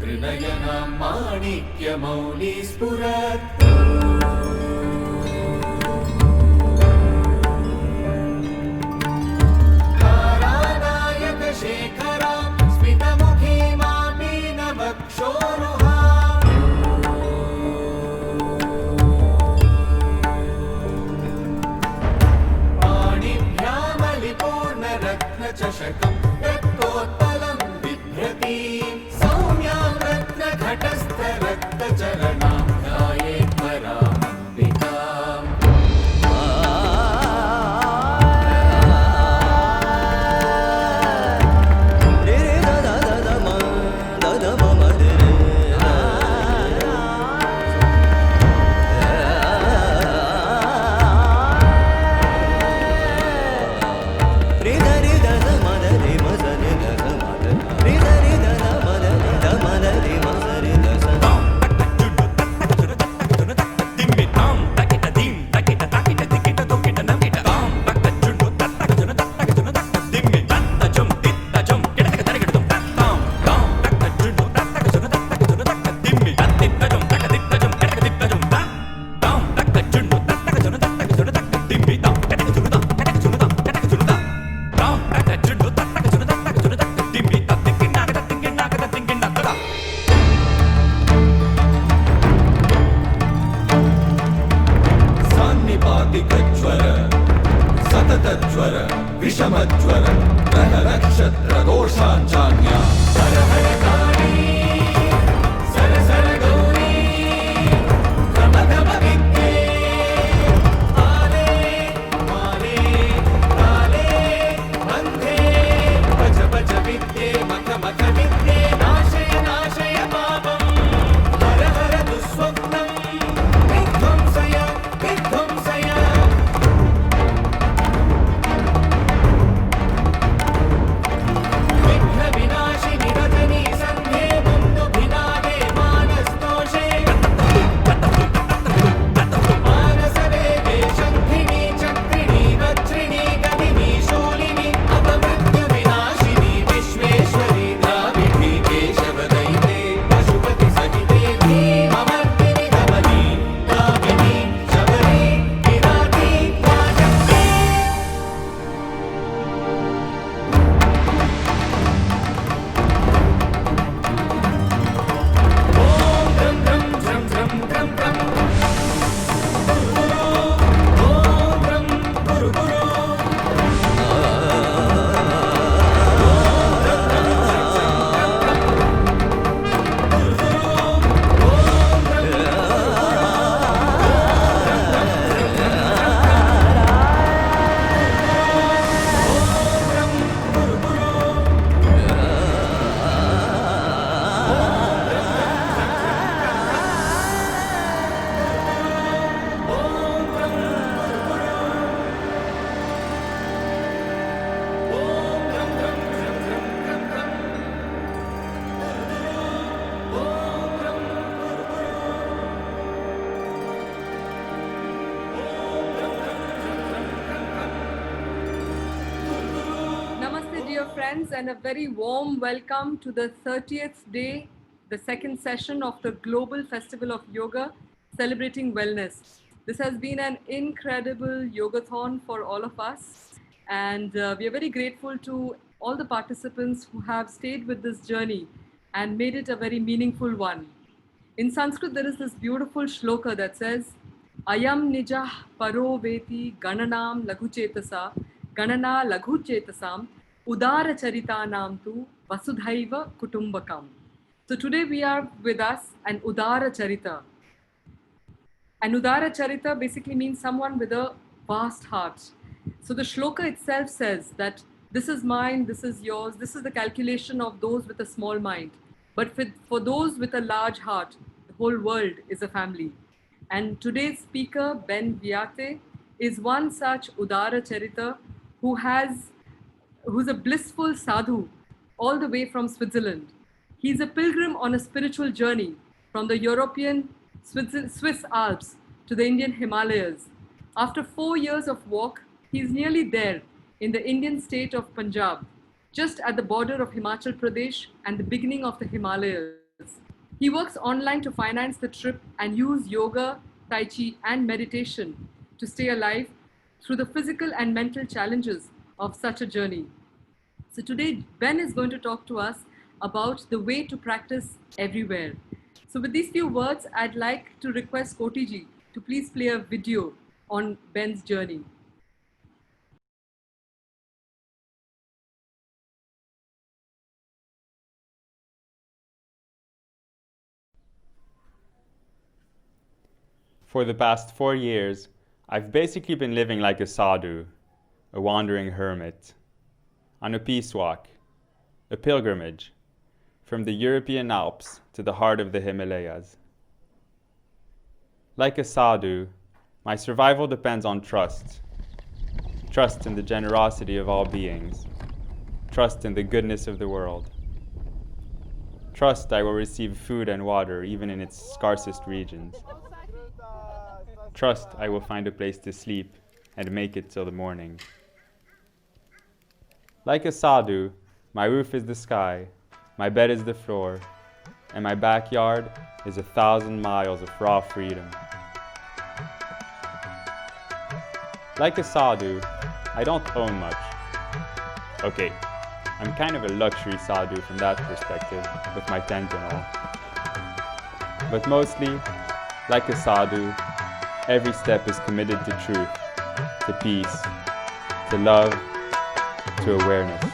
त्रिनयनां माणिक्यमौली स्फुरत् तारानायकशेखरां स्मितमुखीमां मीनवक्षोरुहाम् पाणिभ्यामलिपूर्णरत्नचषकं रक्तोत्पलं बिभ्रतीम् घटस्थरक्तचरणां ध्यायेत् परामम्बिकाम् सततज्वर विषमज्वर ग्रह नक्षत्र दोषाञ्चान्या हर हर काली सर सर गौरी गम गम विद्ये आले माले काले बन्धे भज भज विद्ये मख मख विद्ये नाशय नाशय पापम् हर हर दुःस्वप्नं विध्वंसय विध्वंसय And a very warm welcome to the 30th day, the second session of the Global Festival of Yoga, celebrating wellness. This has been an incredible yogathon for all of us. And we are very grateful to all the participants who have stayed with this journey and made it a very meaningful one. In Sanskrit, there is this beautiful shloka that says, Ayam nijah paro veti gananam laghuchetasa, ganana laghuchetasam, Udara Charitanam tu Vasudhaiva Kutumbakam. So today we are with us an Udara Charita. An Udara Charita basically means someone with a vast heart. So the shloka itself says that this is mine, this is yours, this is the calculation of those with a small mind. But for those with a large heart, the whole world is a family. And today's speaker, Ben Viatte, is one such Udara Charita who's a blissful sadhu all the way from Switzerland. He's a pilgrim on a spiritual journey from the European Swiss Alps to the Indian Himalayas. After 4 years of walk, he's nearly there in the Indian state of Punjab, just at the border of Himachal Pradesh and the beginning of the Himalayas. He works online to finance the trip and use yoga, Taichi, and meditation to stay alive through the physical and mental challenges of such a journey. So today, Ben is going to talk to us about the way to practice everywhere. So with these few words, I'd like to request Kotiji to please play a video on Ben's journey. For the past 4 years, I've basically been living like a sadhu, a wandering hermit, on a peace walk, a pilgrimage, from the European Alps to the heart of the Himalayas. Like a sadhu, my survival depends on trust. Trust in the generosity of all beings. Trust in the goodness of the world. Trust I will receive food and water even in its scarcest regions. Trust I will find a place to sleep and make it till the morning. Like a sadhu, my roof is the sky, my bed is the floor, and my backyard is 1,000 miles of raw freedom. Like a sadhu, I don't own much. Okay, I'm kind of a luxury sadhu from that perspective, with my tent and all. But mostly, like a sadhu, every step is committed to truth, to peace, to love, to awareness.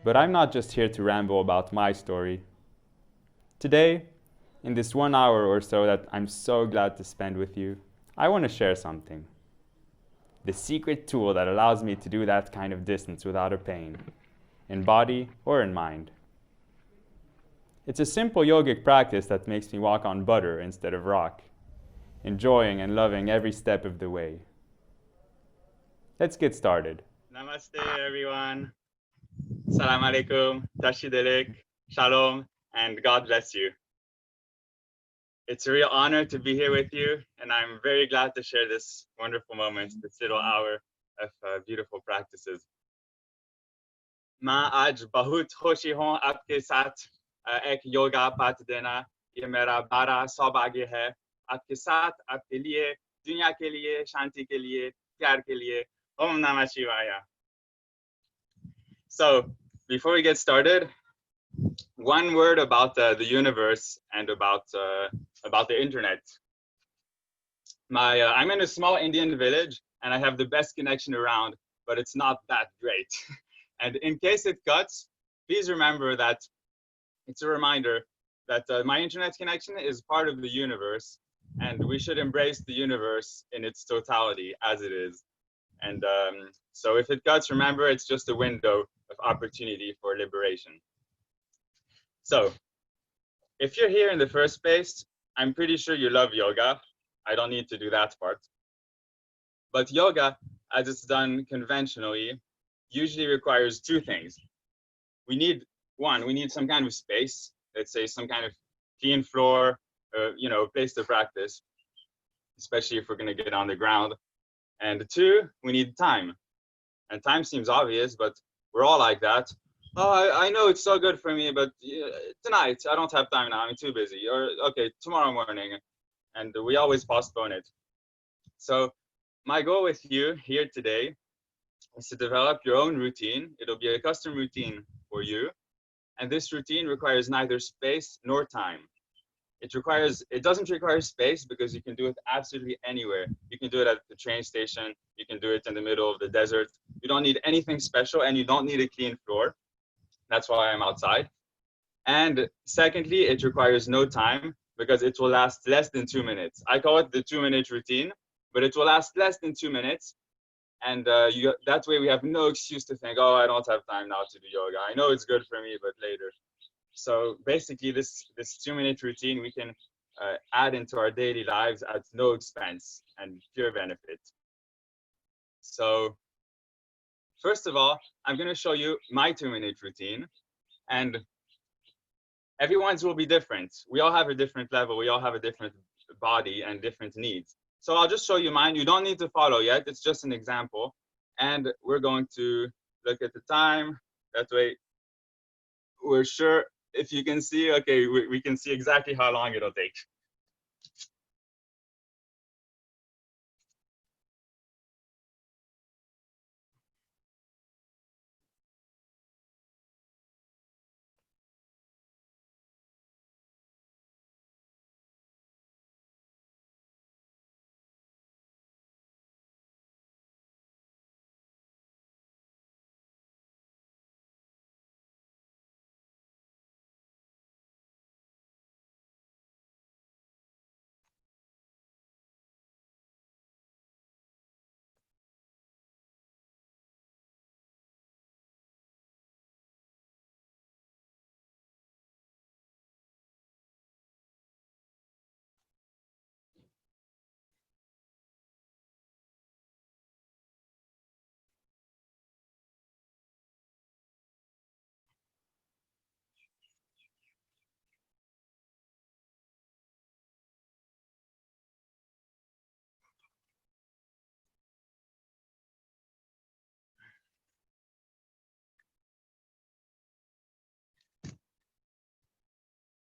But I'm not just here to ramble about my story. Today, in this 1 hour or so that I'm so glad to spend with you, I want to share something. The secret tool that allows me to do that kind of distance without a pain, in body or in mind. It's a simple yogic practice that makes me walk on butter instead of rock, enjoying and loving every step of the way. Let's get started. Namaste, everyone. Salam alaikum, Tashi Delek, Shalom, and God bless you. It's a real honor to be here with you, and I'm very glad to share this wonderful moment, this little hour of beautiful practices. मैं आज बहुत खुशी हूँ आपके साथ एक योगा पाठ देना। ये मेरा बड़ा सौभाग्य है आपके साथ, आपके लिए, दुनिया के लिए, शांति के लिए, प्यार के लिए। Om Namah Shivaya. So, before we get started, one word about the universe and about the internet. I'm in a small Indian village, and I have the best connection around, but it's not that great. And in case it cuts, please remember that it's a reminder that my internet connection is part of the universe, and we should embrace the universe in its totality as it is. And so if it cuts, remember, it's just a window of opportunity for liberation. So if you're here in the first place, I'm pretty sure you love yoga. I don't need to do that part. But yoga, as it's done conventionally, usually requires two things. We need some kind of space, let's say some kind of clean floor, a place to practice, especially if we're going to get on the ground. And two, we need time. And time seems obvious, but we're all like that. Oh, I know it's so good for me, but tonight I don't have time now. I'm too busy. Or okay, tomorrow morning, and we always postpone it. So my goal with you here today is to develop your own routine. It'll be a custom routine for you, and this routine requires neither space nor time. It doesn't require space because you can do it absolutely anywhere. You can do it at the train station. You can do it in the middle of the desert. You don't need anything special, and you don't need a clean floor. That's why I'm outside. And secondly, it requires no time because it will last less than 2 minutes. I call it the 2-minute routine, but it will last less than 2 minutes. And that way we have no excuse to think, oh, I don't have time now to do yoga. I know it's good for me, but later. So basically this 2-minute routine we can add into our daily lives at no expense and pure benefit. So first of all, I'm going to show you my 2-minute routine, and everyone's will be different. We all have a different level. We all have a different body and different needs. So I'll just show you mine. You don't need to follow yet. It's just an example. And we're going to look at the time. That way we're sure if you can see, okay, we can see exactly how long it'll take.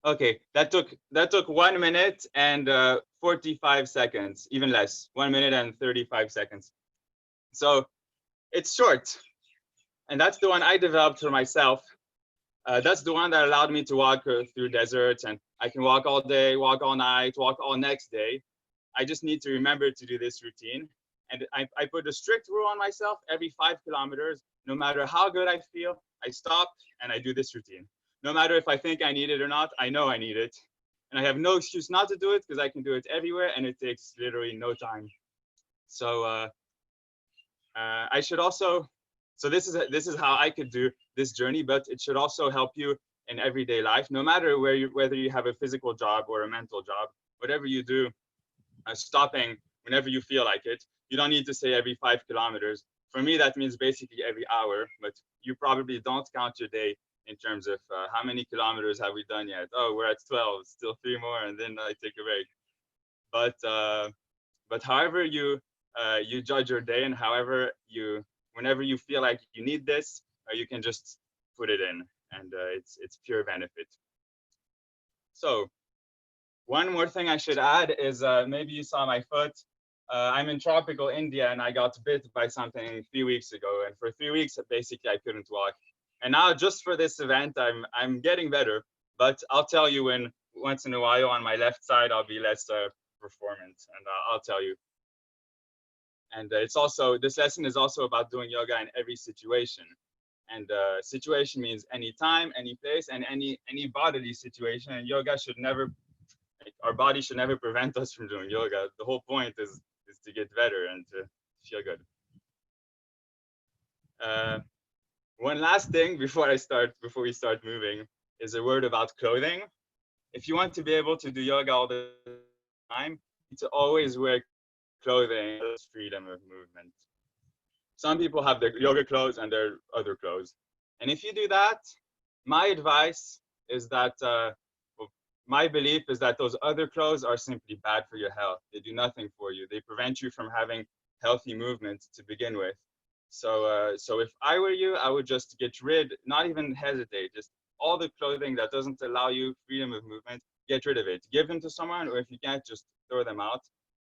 Okay, that took 1 minute and 45 seconds, even less, 1 minute and 35 seconds. So it's short, and that's the one I developed for myself. That's the one that allowed me to walk through deserts, and I can walk all day, walk all night, walk all next day. I just need to remember to do this routine. And I put a strict rule on myself. Every 5 kilometers, no matter how good I feel, I stop and I do this routine. No matter if I think I need it or not, I know I need it. And I have no excuse not to do it because I can do it everywhere and it takes literally no time. So I should also, so this is how I could do this journey, but it should also help you in everyday life, no matter whether you have a physical job or a mental job, whatever you do, stopping whenever you feel like it. You don't need to say every 5 kilometers. For me, that means basically every hour, but you probably don't count your day in terms of how many kilometers have we done yet? Oh, we're at 12, still 3 more, and then I take a break. But however you judge your day, and whenever you feel like you need this, you can just put it in, and it's pure benefit. So one more thing I should add is maybe you saw my foot. I'm in tropical India, and I got bit by something 3 weeks ago, and for 3 weeks basically I couldn't walk. And now just for this event, I'm getting better, but I'll tell you when once in a while on my left side I'll be less performant, and I'll tell you. And this lesson is also about doing yoga in every situation. And situation means any time, any place, and any bodily situation. And yoga should never, our body should never prevent us from doing yoga. The whole point is to get better and to feel good. One last thing before we start moving is a word about clothing. If you want to be able to do yoga all the time, to always wear clothing that allows freedom of movement. Some people have their yoga clothes and their other clothes. And if you do that, my advice is that, my belief is that those other clothes are simply bad for your health. They do nothing for you. They prevent you from having healthy movement to begin with. So if I were you, I would just get rid, not even hesitate, just all the clothing that doesn't allow you freedom of movement, get rid of it. Give them to someone, or if you can't, just throw them out.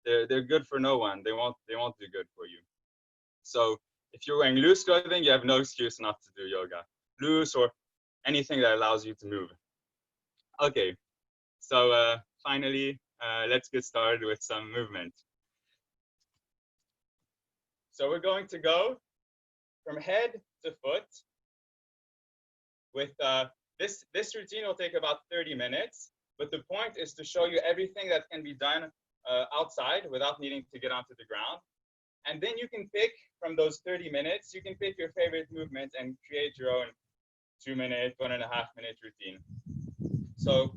They're good for no one. They won't do good for you. So if you're wearing loose clothing, you have no excuse not to do yoga. Loose or anything that allows you to move. Okay, so finally, let's get started with some movement. So we're going to go from head to foot. With this routine will take about 30 minutes, but the point is to show you everything that can be done outside without needing to get onto the ground. And then you can pick from those 30 minutes, you can pick your favorite movement and create your own 2-minute, 1.5-minute routine. So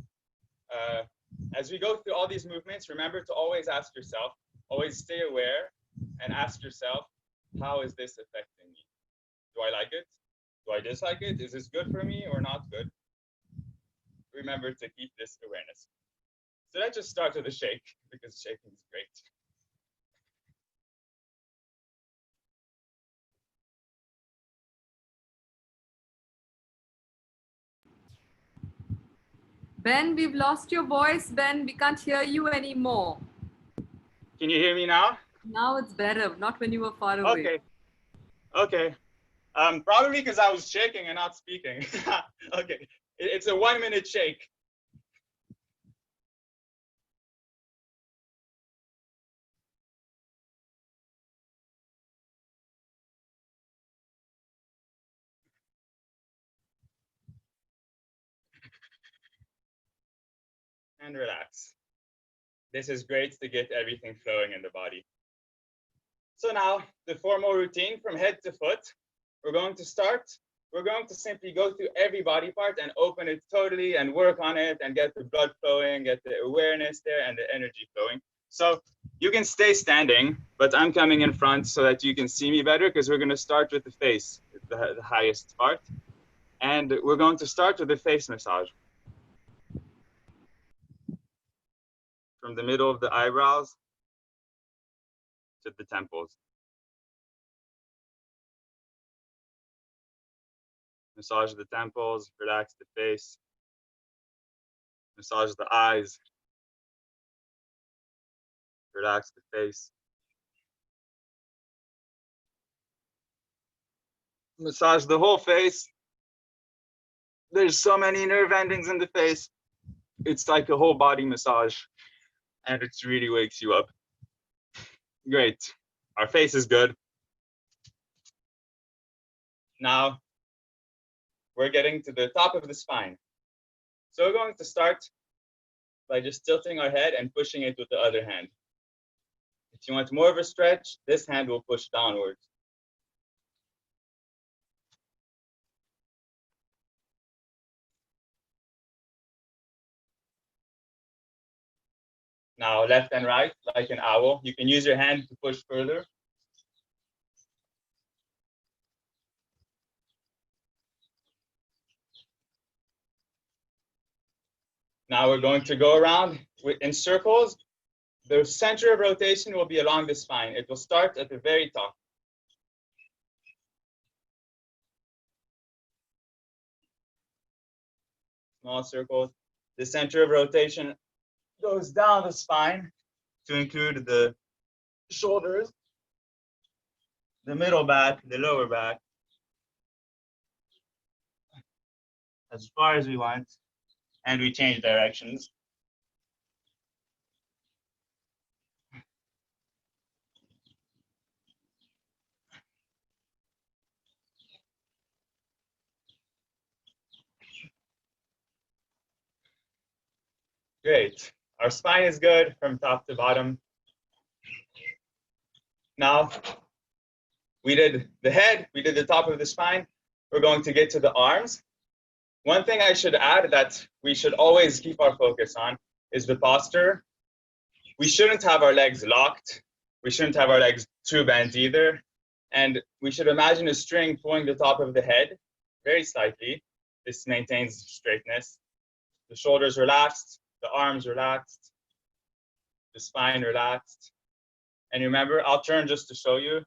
as we go through all these movements, remember to always ask yourself, always stay aware and ask yourself, how is this affecting me? Do I like it? Do I dislike it? Is this good for me or not good? Remember to keep this awareness. So let's just start with a shake, because shaking is great. Ben, we've lost your voice, Ben. We can't hear you anymore. Can you hear me now? Now it's better, not when you were far away. Okay. Probably because I was shaking and not speaking. Okay, it's a 1-minute shake. And relax. This is great to get everything flowing in the body. So now the formal routine from head to foot. We're going to simply go through every body part and open it totally and work on it and get the blood flowing, get the awareness there and the energy flowing. So you can stay standing, but I'm coming in front so that you can see me better, because we're going to start with the face, the highest part. And we're going to start with the face massage. From the middle of the eyebrows to the temples. Massage the temples, relax the face. Massage the eyes. Relax the face. Massage the whole face. There's so many nerve endings in the face. It's like a whole body massage, and it really wakes you up. Great. Our face is good. Now, we're getting to the top of the spine. So we're going to start by just tilting our head and pushing it with the other hand. If you want more of a stretch, this hand will push downwards. Now, left and right, like an owl. You can use your hand to push further. Now we're going to go around in circles. The center of rotation will be along the spine. It will start at the very top. Small circles. The center of rotation goes down the spine to include the shoulders, the middle back, the lower back, as far as we want, and we change directions. Great. Our spine is good from top to bottom. Now, we did the head, we did the top of the spine. We're going to get to the arms. One thing I should add that we should always keep our focus on is the posture. We shouldn't have our legs locked. We shouldn't have our legs too bent either. And we should imagine a string pulling the top of the head very slightly. This maintains straightness. The shoulders relaxed, the arms relaxed, the spine relaxed. And remember, I'll turn just to show you.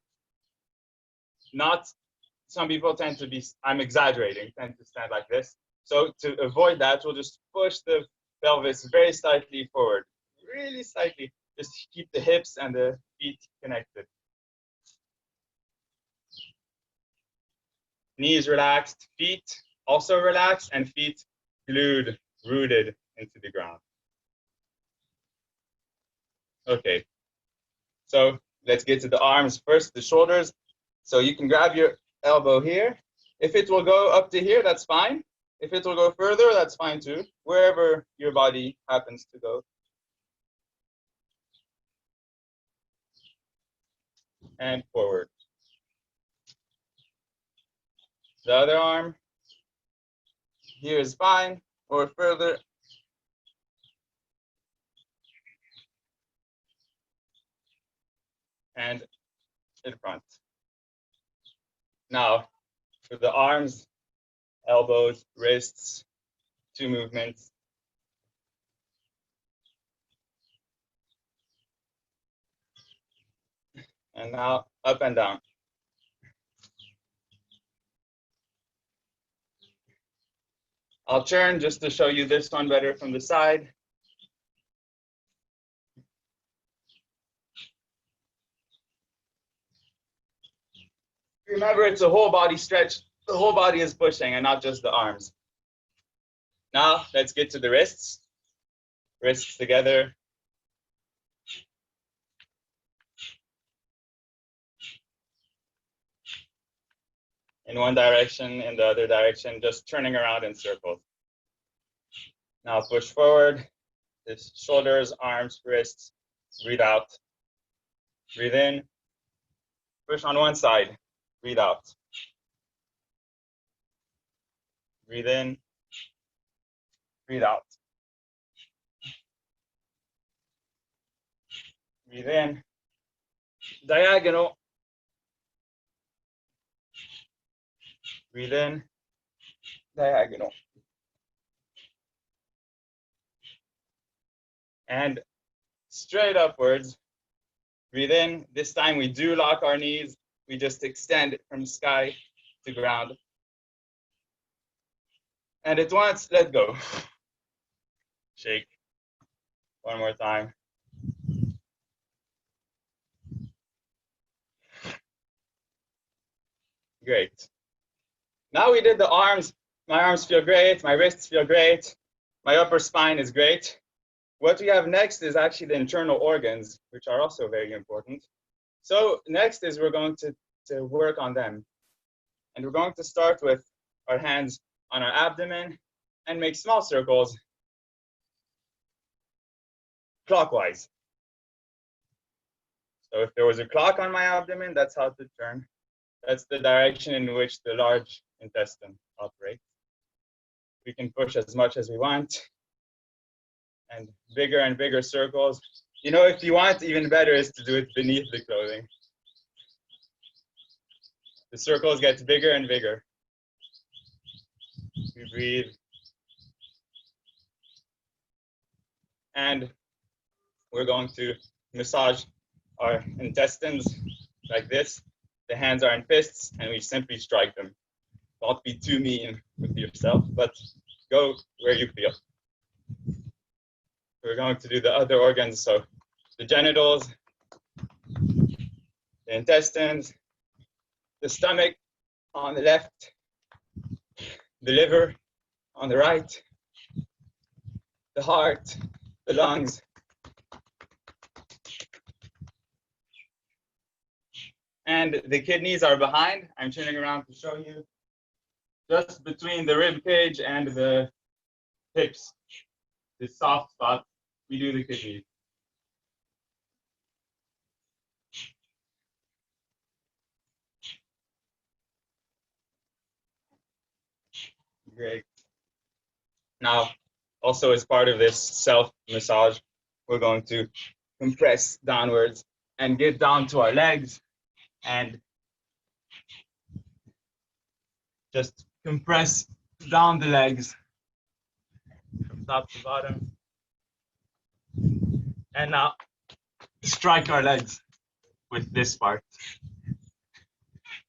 Some people tend to be, I'm exaggerating, tend to stand like this. So to avoid that, we'll just push the pelvis very slightly forward, really slightly. Just keep the hips and the feet connected. Knees relaxed, feet also relaxed, and feet glued, rooted into the ground. Okay, so let's get to the arms first, the shoulders. So you can grab your elbow here. If it will go up to here, that's fine. If it will go further, that's fine too, wherever your body happens to go. And forward. The other arm here is fine, or further. And in front. Now, for the arms, elbows, wrists, 2 movements. And now up and down. I'll turn just to show you this one better from the side. Remember, it's a whole body stretch. The whole body is pushing and not just the arms. Now, let's get to the wrists. Wrists together. In one direction, in the other direction, just turning around in circles. Now push forward. This shoulders, arms, wrists. Breathe out. Breathe in. Push on one side. Breathe out. Breathe in. Breathe out. Breathe in. Diagonal. Breathe in. Diagonal. And straight upwards. Breathe in. This time we do lock our knees. We just extend from sky to ground. And at once, let go. Shake. One more time. Great. Now we did the arms. My arms feel great. My wrists feel great. My upper spine is great. What we have next is actually the internal organs, which are also very important. So next is we're going to work on them. And we're going to start with our hands on our abdomen and make small circles clockwise. So if there was a clock on my abdomen, that's how to turn. That's the direction in which the large intestine operates. We can push as much as we want. And bigger circles. You know, if you want, even better is to do it beneath the clothing. The circles get bigger and bigger. We breathe. And we're going to massage our intestines like this. The hands are in fists, and we simply strike them. Don't be too mean with yourself, but go where you feel. We're going to do the other organs, so the genitals, the intestines, the stomach on the left, the liver on the right, the heart, the lungs, and the kidneys are behind. I'm turning around to show you. Just between the rib cage and the hips, the soft spot, we do the kidneys. Great. Now, also as part of this self-massage, we're going to compress downwards and get down to our legs and just compress down the legs from top to bottom. And now strike our legs with this part.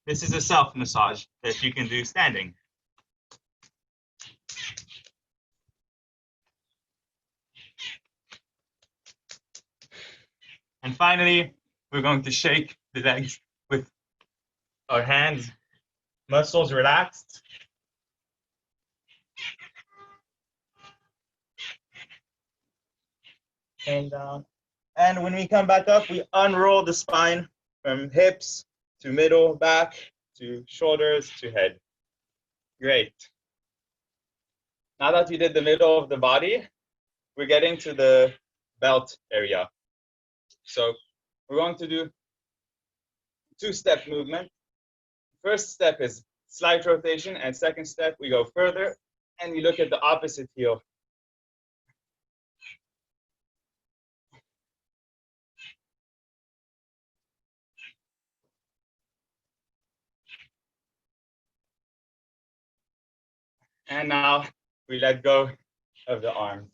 This is a self massage that you can do standing. And finally, we're going to shake the legs with our hands, muscles relaxed. And down. And when we come back up, we unroll the spine from hips to middle, back, to shoulders, to head. Great. Now that we did the middle of the body, we're getting to the belt area. So we're going to do two-step movement. First step is slight rotation, and second step, we go further and we look at the opposite heel. And now we let go of the arms.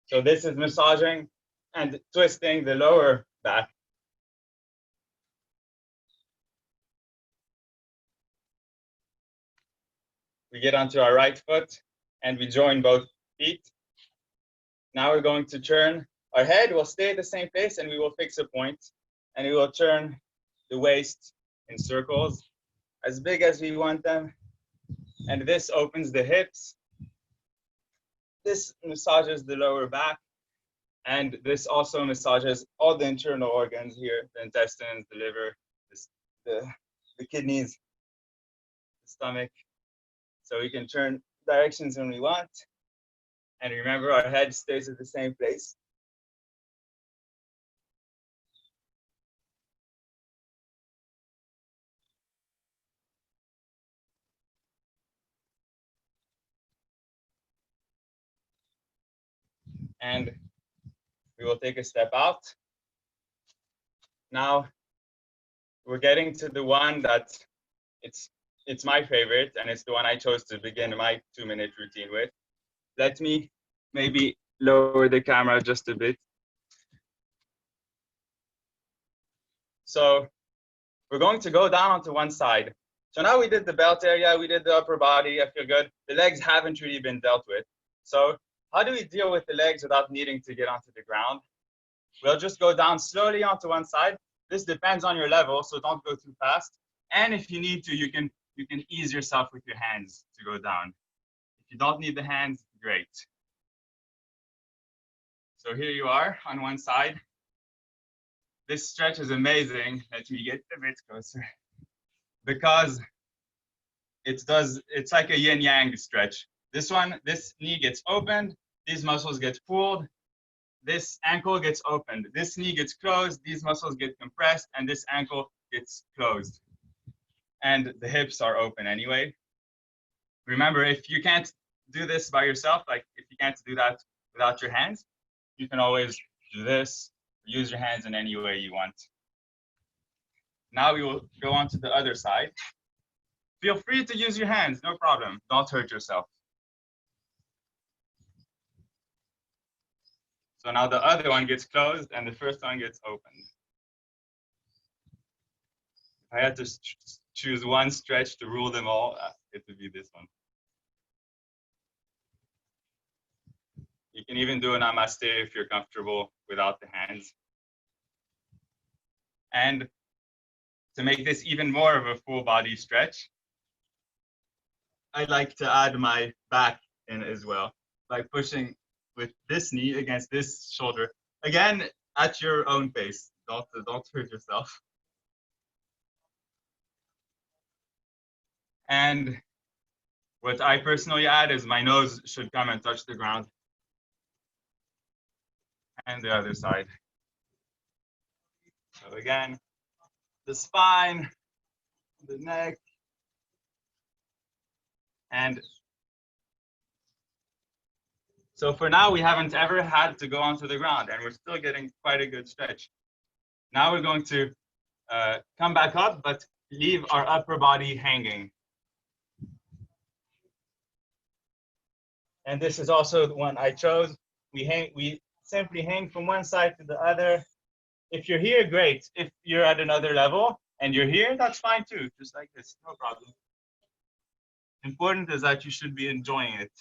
So this is massaging and twisting the lower back. We get onto our right foot and we join both feet. Now we're going to turn our head. Will stay at the same place and we will fix a point. And we will turn the waist in circles as big as we want them. And this opens the hips. This massages the lower back. And this also massages all the internal organs here, the intestines, the liver, the kidneys, the stomach. So we can turn directions when we want. And remember, our head stays at the same place. And we will take a step out. Now we're getting to the one that it's my favorite, and it's the one I chose to begin my 2-minute routine with. Let me maybe lower the camera just a bit. So we're going to go down onto one side. So now we did the belt area, we did the upper body, I feel good. The legs haven't really been dealt with. So how do we deal with the legs without needing to get onto the ground? We'll just go down slowly onto one side. This depends on your level, so don't go too fast. And if you need to, you can ease yourself with your hands to go down. If you don't need the hands, great. So here you are on one side. This stretch is amazing. Let me get a bit closer. Because it's like a yin yang stretch. This knee gets opened, these muscles get pulled, this ankle gets opened, this knee gets closed, these muscles get compressed, and this ankle gets closed. And the hips are open anyway. Remember, if you can't do this by yourself, like if you can't do that without your hands, you can always do this, use your hands in any way you want. Now we will go on to the other side. Feel free to use your hands, no problem. Don't hurt yourself. So now the other one gets closed and the first one gets opened. If I had to choose one stretch to rule them all, it would be this one. You can even do a namaste if you're comfortable without the hands. And to make this even more of a full body stretch, I like to add my back in as well by pushing with this knee against this shoulder. Again, at your own pace. Don't hurt yourself. And what I personally add is my nose should come and touch the ground. And the other side. So again, the spine, the neck, and So for now, we haven't ever had to go onto the ground, and we're still getting quite a good stretch. Now we're going to come back up, but leave our upper body hanging. And this is also the one I chose. We simply hang from one side to the other. If you're here, great. If you're at another level and you're here, that's fine too, just like this, no problem. Important is that you should be enjoying it.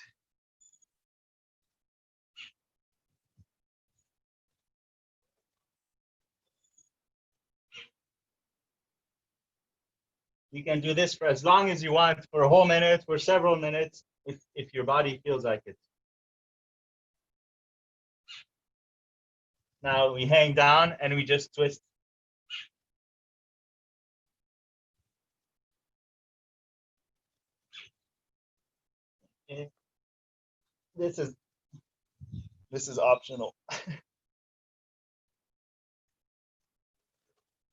You can do this for as long as you want, for a whole minute, for several minutes, if your body feels like it. Now we hang down and we just twist. This is optional.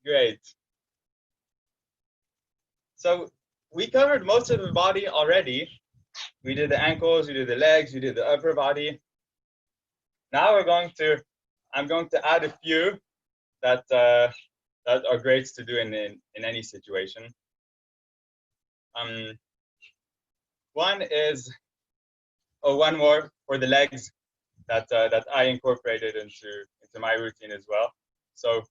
Great. So we covered most of the body already. We did the ankles, we did the legs, we did the upper body. Now I'm going to add a few that are great to do in any situation. One more for the legs that I incorporated into my routine as well. So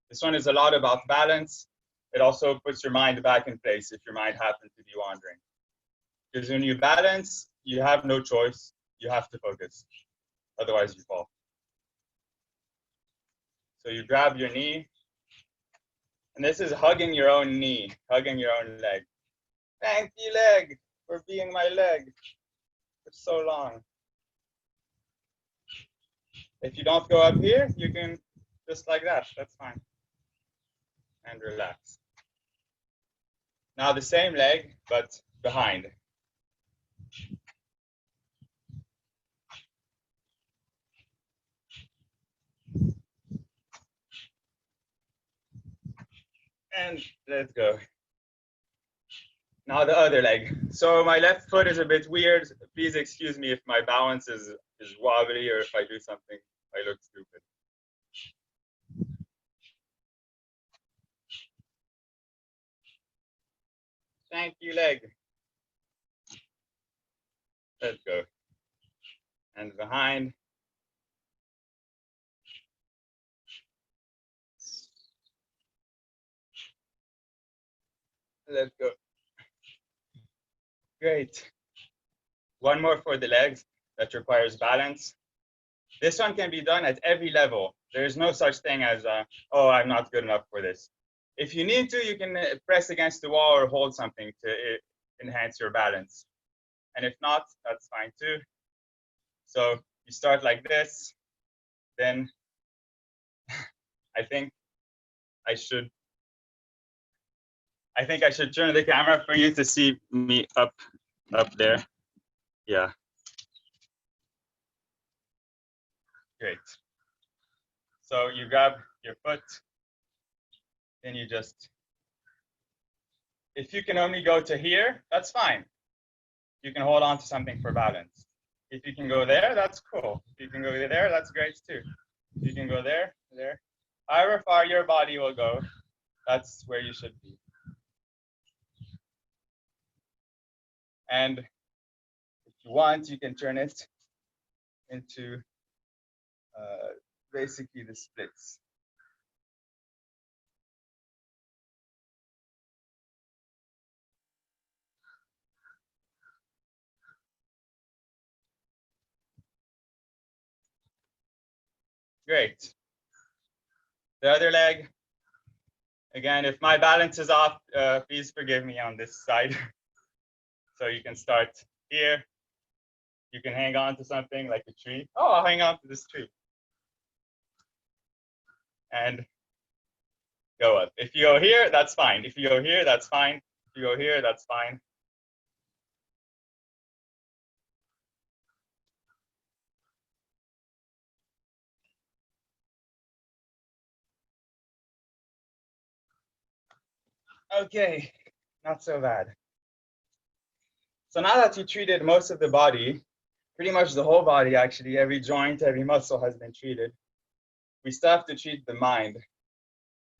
this one is a lot about balance. It also puts your mind back in place if your mind happens to be wandering. Because when you balance, you have no choice. You have to focus. Otherwise, you fall. So you grab your knee. And this is hugging your own knee, hugging your own leg. Thank you, leg, for being my leg for so long. If you don't go up here, you can just like that. That's fine. And relax. Now the same leg, but behind. And let's go. Now the other leg. So my left foot is a bit weird. Please excuse me if my balance is wobbly or if I do something, I look stupid. Thank you, leg. Let's go. And behind. Let's go. Great. One more for the legs that requires balance. This one can be done at every level. There is no such thing as, oh, I'm not good enough for this. If you need to, you can press against the wall or hold something to enhance your balance. And if not, that's fine too. So you start like this, then I think I should turn the camera for you to see me up there. Yeah. Great. So you grab your foot, then you just, if you can only go to here, that's fine. You can hold on to something for balance. If you can go there, that's cool. If you can go there, that's great too. If you can go there, there. However far your body will go, that's where you should be. And if you want, you can turn it into basically the splits. Great. The other leg. Again, if my balance is off, please forgive me on this side. So you can start here. You can hang on to something like a tree. Oh, I'll hang on to this tree. And go up. If you go here, that's fine. If you go here, that's fine. If you go here, that's fine. Okay, not so bad. So now that you treated most of the body, pretty much the whole body, actually. Every joint, every muscle has been treated. We still have to treat the mind.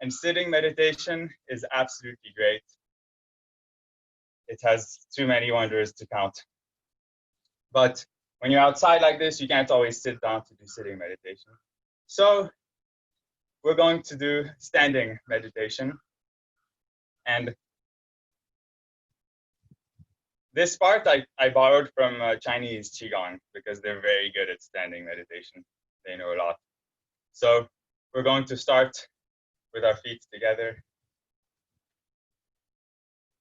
And sitting meditation is absolutely great. It has too many wonders to count. But when you're outside like this, you can't always sit down to do sitting meditation. So we're going to do standing meditation. And this part I borrowed from Chinese Qigong because they're very good at standing meditation. They know a lot. So we're going to start with our feet together.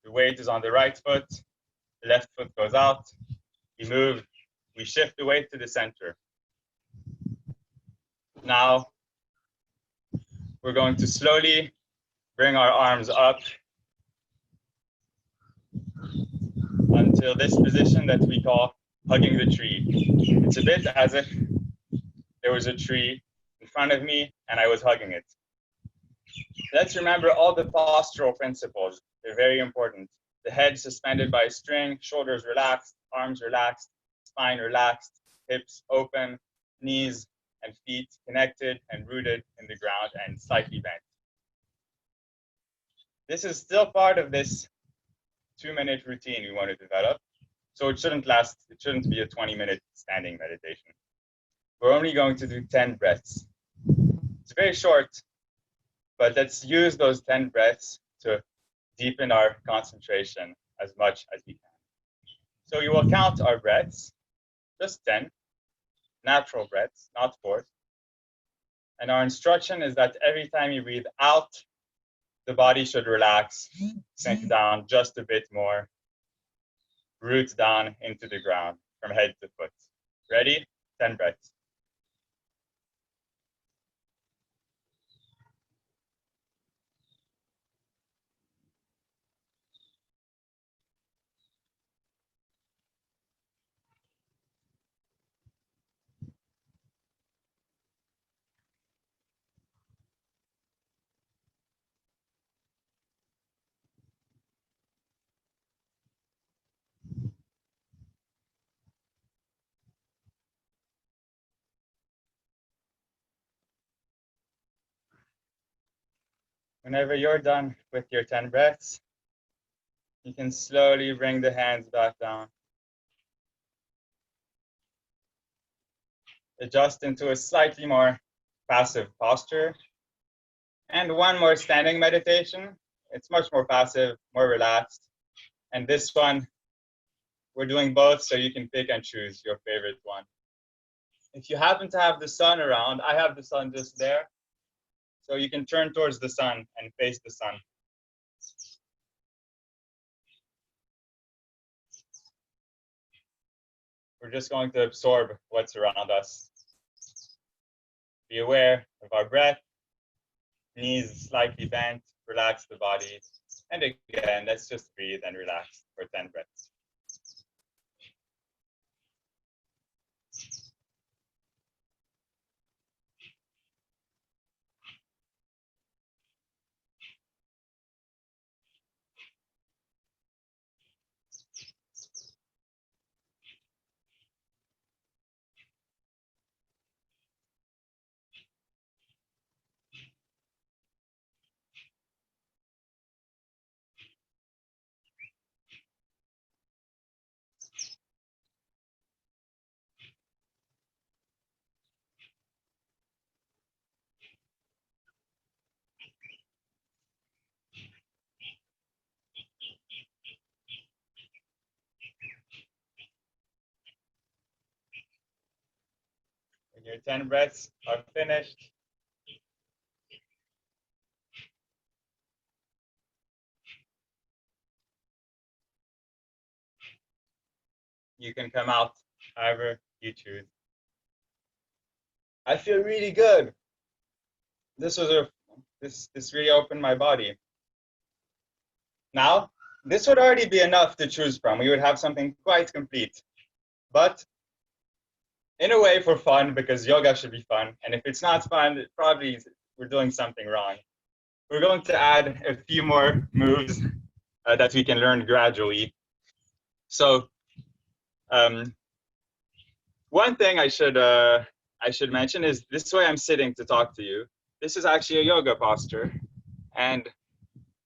The weight is on the right foot. The left foot goes out. We move. We shift the weight to the center. Now we're going to slowly bring our arms up until this position that we call hugging the tree. It's a bit as if there was a tree in front of me and I was hugging it. Let's remember all the postural principles. They're very important. The head suspended by a string, shoulders relaxed, arms relaxed, spine relaxed, hips open, knees and feet connected and rooted in the ground and slightly bent. This is still part of this 2-minute routine we want to develop. So it shouldn't be a 20-minute standing meditation. We're only going to do 10 breaths. It's very short, but let's use those 10 breaths to deepen our concentration as much as we can. So we will count our breaths, just 10, natural breaths, not forced. And our instruction is that every time you breathe out, the body should relax, sink down just a bit more, root down into the ground from head to foot. Ready? 10 breaths. Whenever you're done with your 10 breaths, you can slowly bring the hands back down. Adjust into a slightly more passive posture. And one more standing meditation. It's much more passive, more relaxed. And this one, we're doing both, so you can pick and choose your favorite one. If you happen to have the sun around, I have the sun just there. So you can turn towards the sun and face the sun. We're just going to absorb what's around us. Be aware of our breath, knees slightly bent, relax the body. And again, let's just breathe and relax for 10 breaths. When your 10 breaths are finished, you can come out however you choose. I feel really good. This really opened my body. Now, this would already be enough to choose from. We would have something quite complete. But in a way for fun, because yoga should be fun. And if it's not fun, probably we're doing something wrong. We're going to add a few more moves that we can learn gradually. So one thing I should mention is this way I'm sitting to talk to you. This is actually a yoga posture, and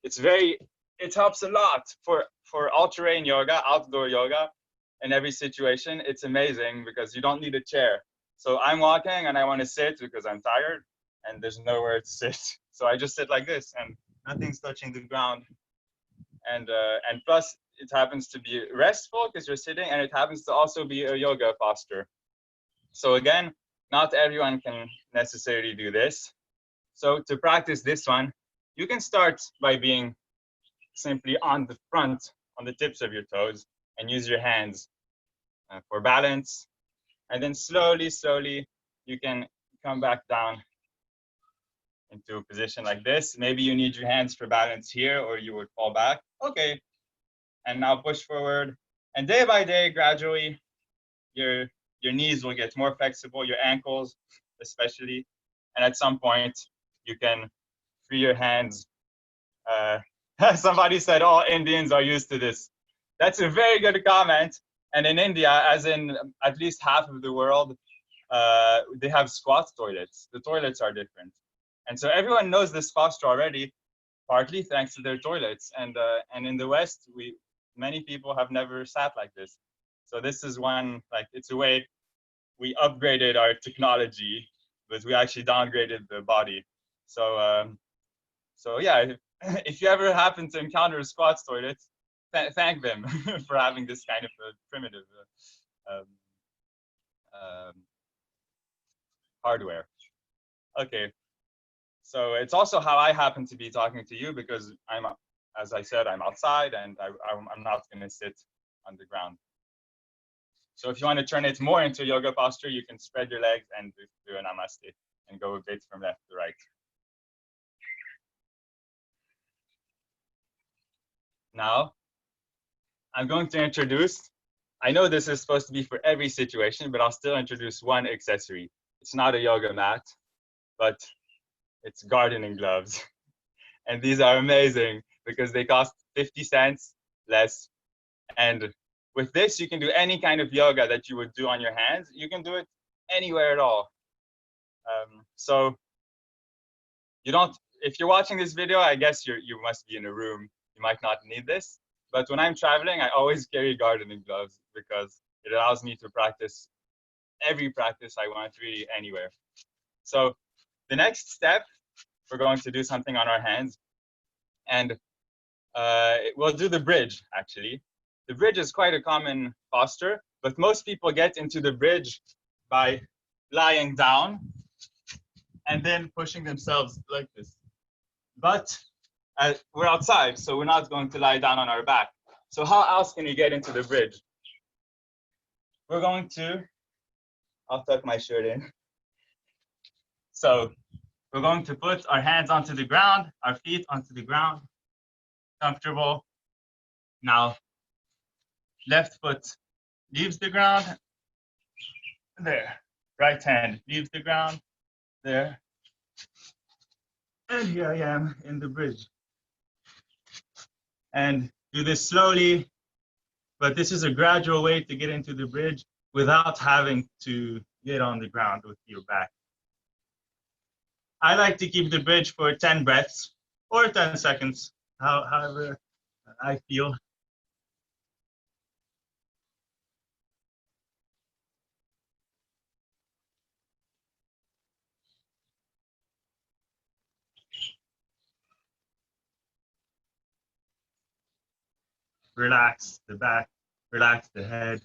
it helps a lot for all-terrain yoga, outdoor yoga, in every situation. It's amazing because you don't need a chair. So I'm walking and I want to sit because I'm tired and there's nowhere to sit. So I just sit like this and nothing's touching the ground. And plus it happens to be restful because you're sitting, and it happens to also be a yoga posture. So again, not everyone can necessarily do this. So to practice this one, you can start by being simply on the front, on the tips of your toes, and use your hands for balance. And then slowly, you can come back down into a position like this. Maybe you need your hands for balance here, or you would fall back. Okay. And now push forward. And day by day, gradually, your knees will get more flexible, your ankles especially. And at some point, you can free your hands. Somebody said all Indians are used to this. That's a very good comment. And in India, as in at least half of the world, they have squat toilets. The toilets are different. And so everyone knows this posture already, partly thanks to their toilets. And in the West, many people have never sat like this. So this is one, like, it's a way we upgraded our technology, but we actually downgraded the body. So yeah, if you ever happen to encounter a squat toilet, thank them for having this kind of primitive hardware. Okay, so it's also how I happen to be talking to you, because as I said, I'm outside and I'm not going to sit on the ground. So if you want to turn it more into yoga posture, you can spread your legs and do a namaste and go a bit from left to right. Now, I'm going to introduce, I know this is supposed to be for every situation, but I'll still introduce one accessory. It's not a yoga mat, but it's gardening gloves. And these are amazing because they cost 50 cents less. And with this, you can do any kind of yoga that you would do on your hands. You can do it anywhere at all. So you don't, if you're watching this video, I guess you must be in a room. You might not need this. But when I'm traveling, I always carry gardening gloves because it allows me to practice every practice I want, really anywhere. So the next step, we're going to do something on our hands. And we'll do the bridge, actually. The bridge is quite a common posture, but most people get into the bridge by lying down and then pushing themselves like this. But we're outside, so we're not going to lie down on our back. So how else can you get into the bridge? We're going to, I'll tuck my shirt in. So we're going to put our hands onto the ground, our feet onto the ground, comfortable. Now, left foot leaves the ground, there. Right hand leaves the ground, there. And here I am in the bridge. And do this slowly, but this is a gradual way to get into the bridge without having to get on the ground with your back. I like to keep the bridge for 10 breaths or 10 seconds, however I feel. Relax the back, relax the head.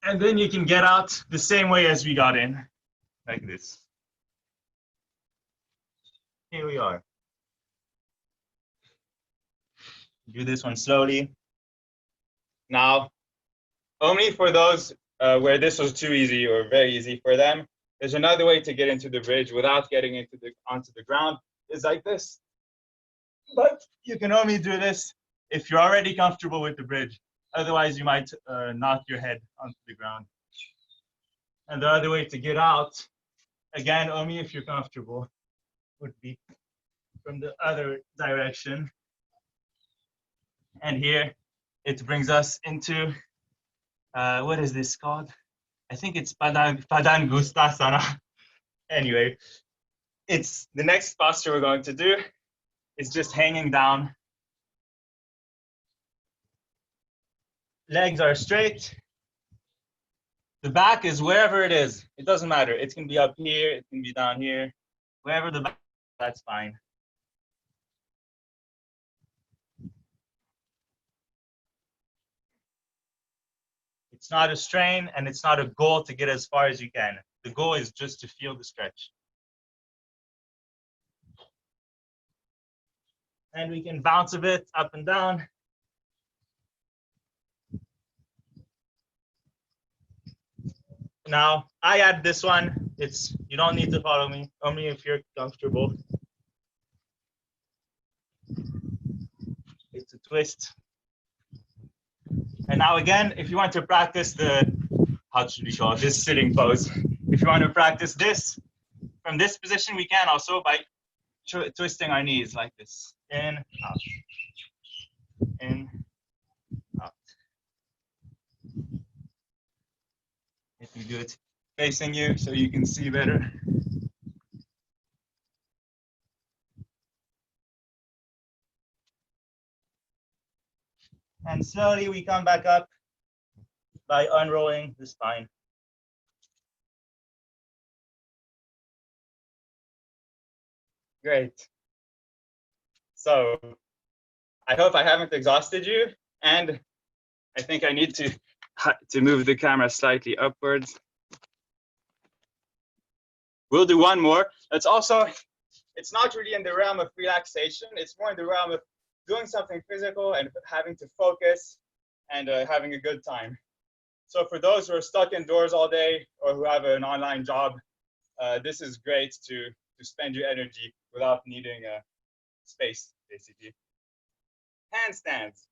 And then you can get out the same way as we got in, like this. Here we are. Do this one slowly. Now, only for those where this was too easy or very easy for them, there's another way to get into the bridge without getting onto the ground, is like this. But you can only do this if you're already comfortable with the bridge. Otherwise, you might knock your head onto the ground. And the other way to get out, again, only if you're comfortable, would be from the other direction. And here, it brings us into, what is this called? I think it's Padangustasana. Anyway, it's the next posture we're going to do is just hanging down. Legs are straight. The back is wherever it is. It doesn't matter. It can be up here. It can be down here. Wherever the back, that's fine. It's not a strain and it's not a goal to get as far as you can. The goal is just to feel the stretch. And we can bounce a bit up and down. Now, I add this one. You don't need to follow me, only if you're comfortable. It's a twist. And now again, if you want to practice how should we call it, this sitting pose. If you want to practice this, from this position, we can also by twisting our knees like this. In, out, in, out. If you do it facing you so you can see better. And slowly we come back up by unrolling the spine. Great. So I hope I haven't exhausted you, and I think I need to move the camera slightly upwards. We'll do one more. It's not really in the realm of relaxation. It's more in the realm of doing something physical and having to focus and having a good time. So for those who are stuck indoors all day or who have an online job, this is great to spend your energy without needing space, basically. Handstands.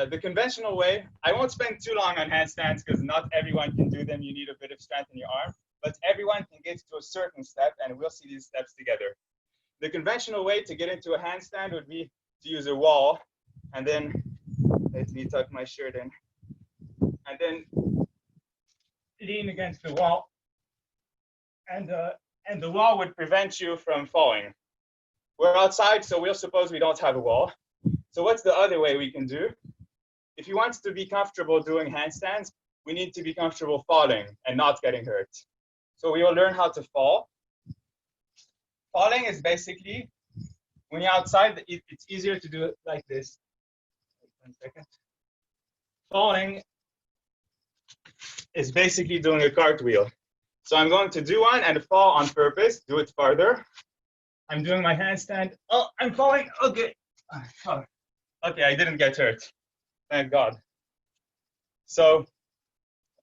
The conventional way, I won't spend too long on handstands because not everyone can do them. You need a bit of strength in your arm, but everyone can get to a certain step, and we'll see these steps together. The conventional way to get into a handstand would be to use a wall, and then let me tuck my shirt in, and then lean against the wall, and the wall would prevent you from falling. We're outside, so we'll suppose we don't have a wall. So what's the other way we can do? If you want to be comfortable doing handstands, we need to be comfortable falling and not getting hurt. So we will learn how to fall. Falling is basically, when you're outside, it's easier to do it like this. 1 second. Falling is basically doing a cartwheel. So I'm going to do one and fall on purpose, do it farther. I'm doing my handstand. Oh, I'm falling. Okay. Oh. Okay, I didn't get hurt. Thank God. So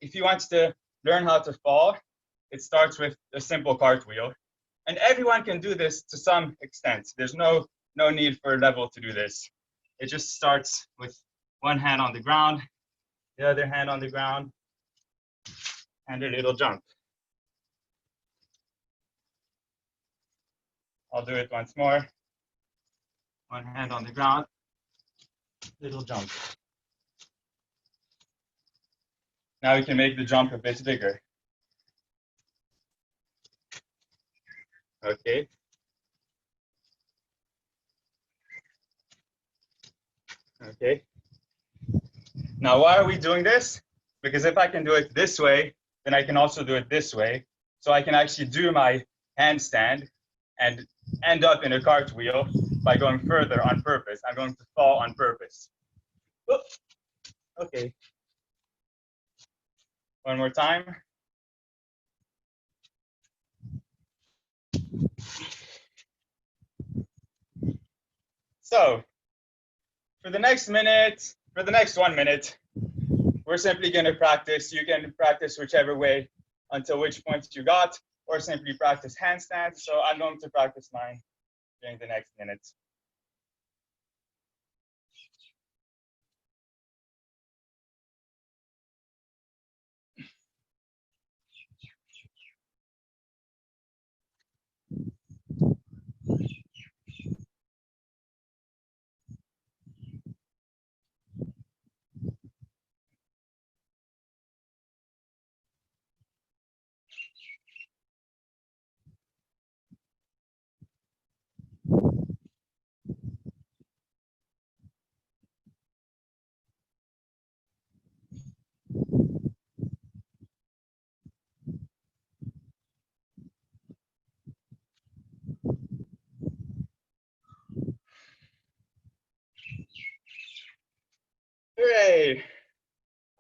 if you want to learn how to fall, it starts with a simple cartwheel. And everyone can do this to some extent. There's no need for a level to do this. It just starts with one hand on the ground, the other hand on the ground, and a little jump. I'll do it once more. One hand on the ground, little jump. Now we can make the jump a bit bigger. Okay. Okay. Now, why are we doing this? Because if I can do it this way, then I can also do it this way. So I can actually do my handstand and end up in a cartwheel by going further on purpose. I'm going to fall on purpose. Oops. Okay. One more time. So for the next 1 minute, we're simply going to practice. You can practice whichever way until which point you got, or simply practice handstands. So I'm going to practice mine during the next minute.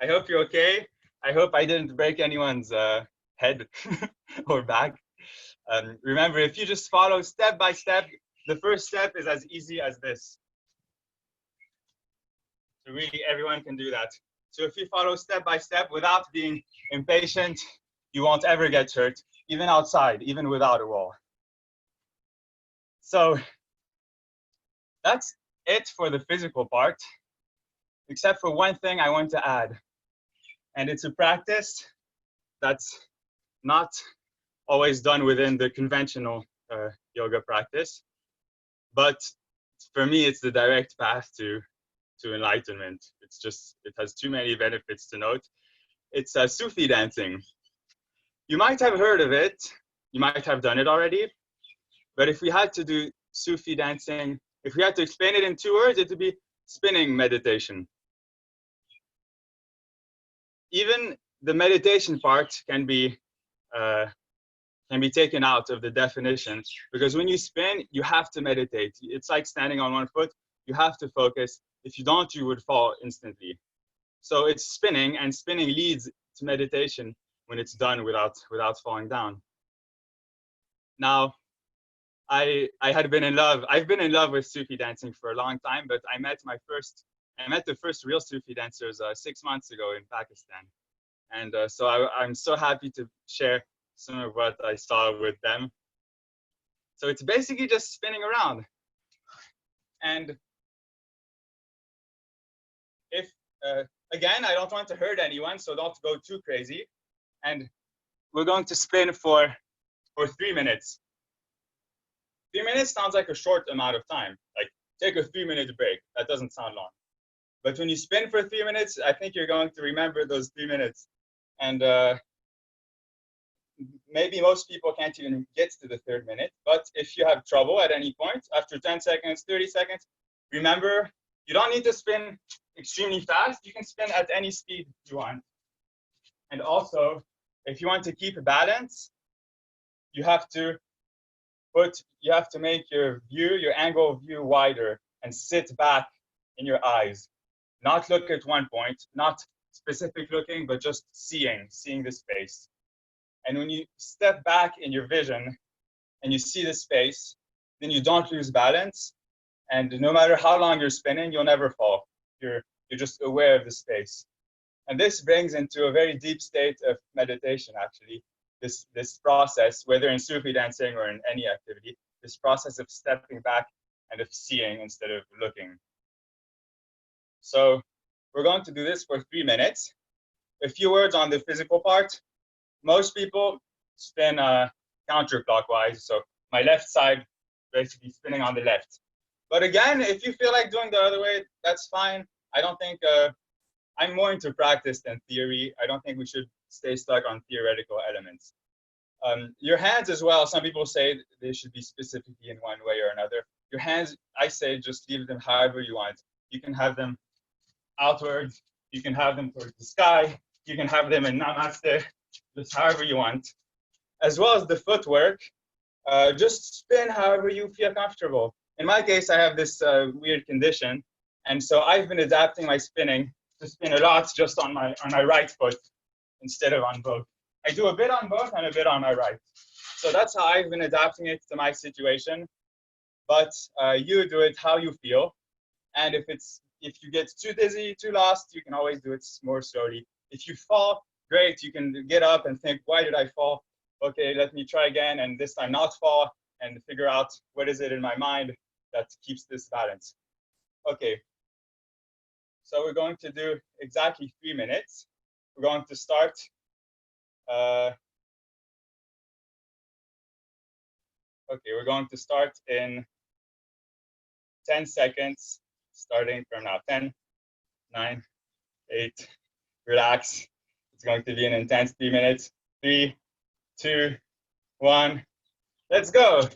I hope you're okay. I hope I didn't break anyone's head or back. Remember, if you just follow step by step, the first step is as easy as this. So really, everyone can do that. So if you follow step by step without being impatient, you won't ever get hurt, even outside, even without a wall. So that's it for the physical part, except for one thing I want to add. And it's a practice that's not always done within the conventional yoga practice. But for me, it's the direct path to enlightenment. It's just, it has too many benefits to note. It's Sufi dancing. You might have heard of it. You might have done it already. But if we had to do Sufi dancing, if we had to explain it in 2 words, it would be spinning meditation. Even the meditation part can be taken out of the definition, because when you spin, you have to meditate. It's like standing on one foot. You have to focus. If you don't, you would fall instantly. So it's spinning, and spinning leads to meditation when it's done without falling down. Now, I've been in love with Sufi dancing for a long time, but I met the first real Sufi dancers 6 months ago in Pakistan. And so I'm so happy to share some of what I saw with them. So it's basically just spinning around. And if, again, I don't want to hurt anyone, so don't go too crazy. And we're going to spin for 3 minutes. 3 minutes sounds like a short amount of time. Like, take a 3-minute break. That doesn't sound long. But when you spin for 3 minutes, I think you're going to remember those 3 minutes. And maybe most people can't even get to the 3rd minute. But if you have trouble at any point, after 10 seconds, 30 seconds, remember, you don't need to spin extremely fast. You can spin at any speed you want. And also, if you want to keep a balance, you have to make your angle of view wider and sit back in your eyes. Not look at one point, not specific looking, but just seeing the space. And when you step back in your vision and you see the space, then you don't lose balance. And no matter how long you're spinning, you'll never fall. You're just aware of the space. And this brings into a very deep state of meditation, actually. This process, whether in Sufi dancing or in any activity, this process of stepping back and of seeing instead of looking. So we're going to do this for 3 minutes. A few words on the physical part. Most people spin counterclockwise, so my left side basically spinning on the left. But again, if you feel like doing the other way, that's fine. I don't think, I'm more into practice than theory. I don't think we should stay stuck on theoretical elements. Your hands as well, some people say they should be specifically in one way or another. Your hands, I say just leave them however you want. You can have them outwards, you can have them towards the sky, you can have them in Namaste, just however you want. As well as the footwork, just spin however you feel comfortable. In my case, I have this weird condition, and so I've been adapting my spinning to spin a lot just on my right foot instead of on both. I do a bit on both and a bit on my right. So that's how I've been adapting it to my situation. But you do it how you feel. And if you get too dizzy, too lost, you can always do it more slowly. If you fall, great, you can get up and think, why did I fall? Okay, let me try again, and this time not fall, and figure out what is it in my mind that keeps this balance. Okay, so we're going to do exactly 3 minutes. We're going to start we're going to start in 10 seconds, starting from now. 10, 9, 8, relax. It's going to be an intense 3 minutes. 3, 2, 1, let's go.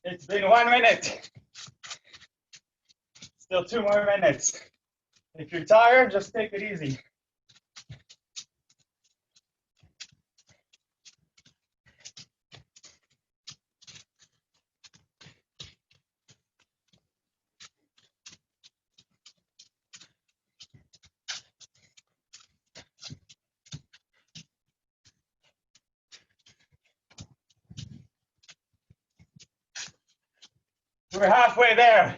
It's been 1 minute. Still 2 more minutes. If you're tired, just take it easy. We're halfway there.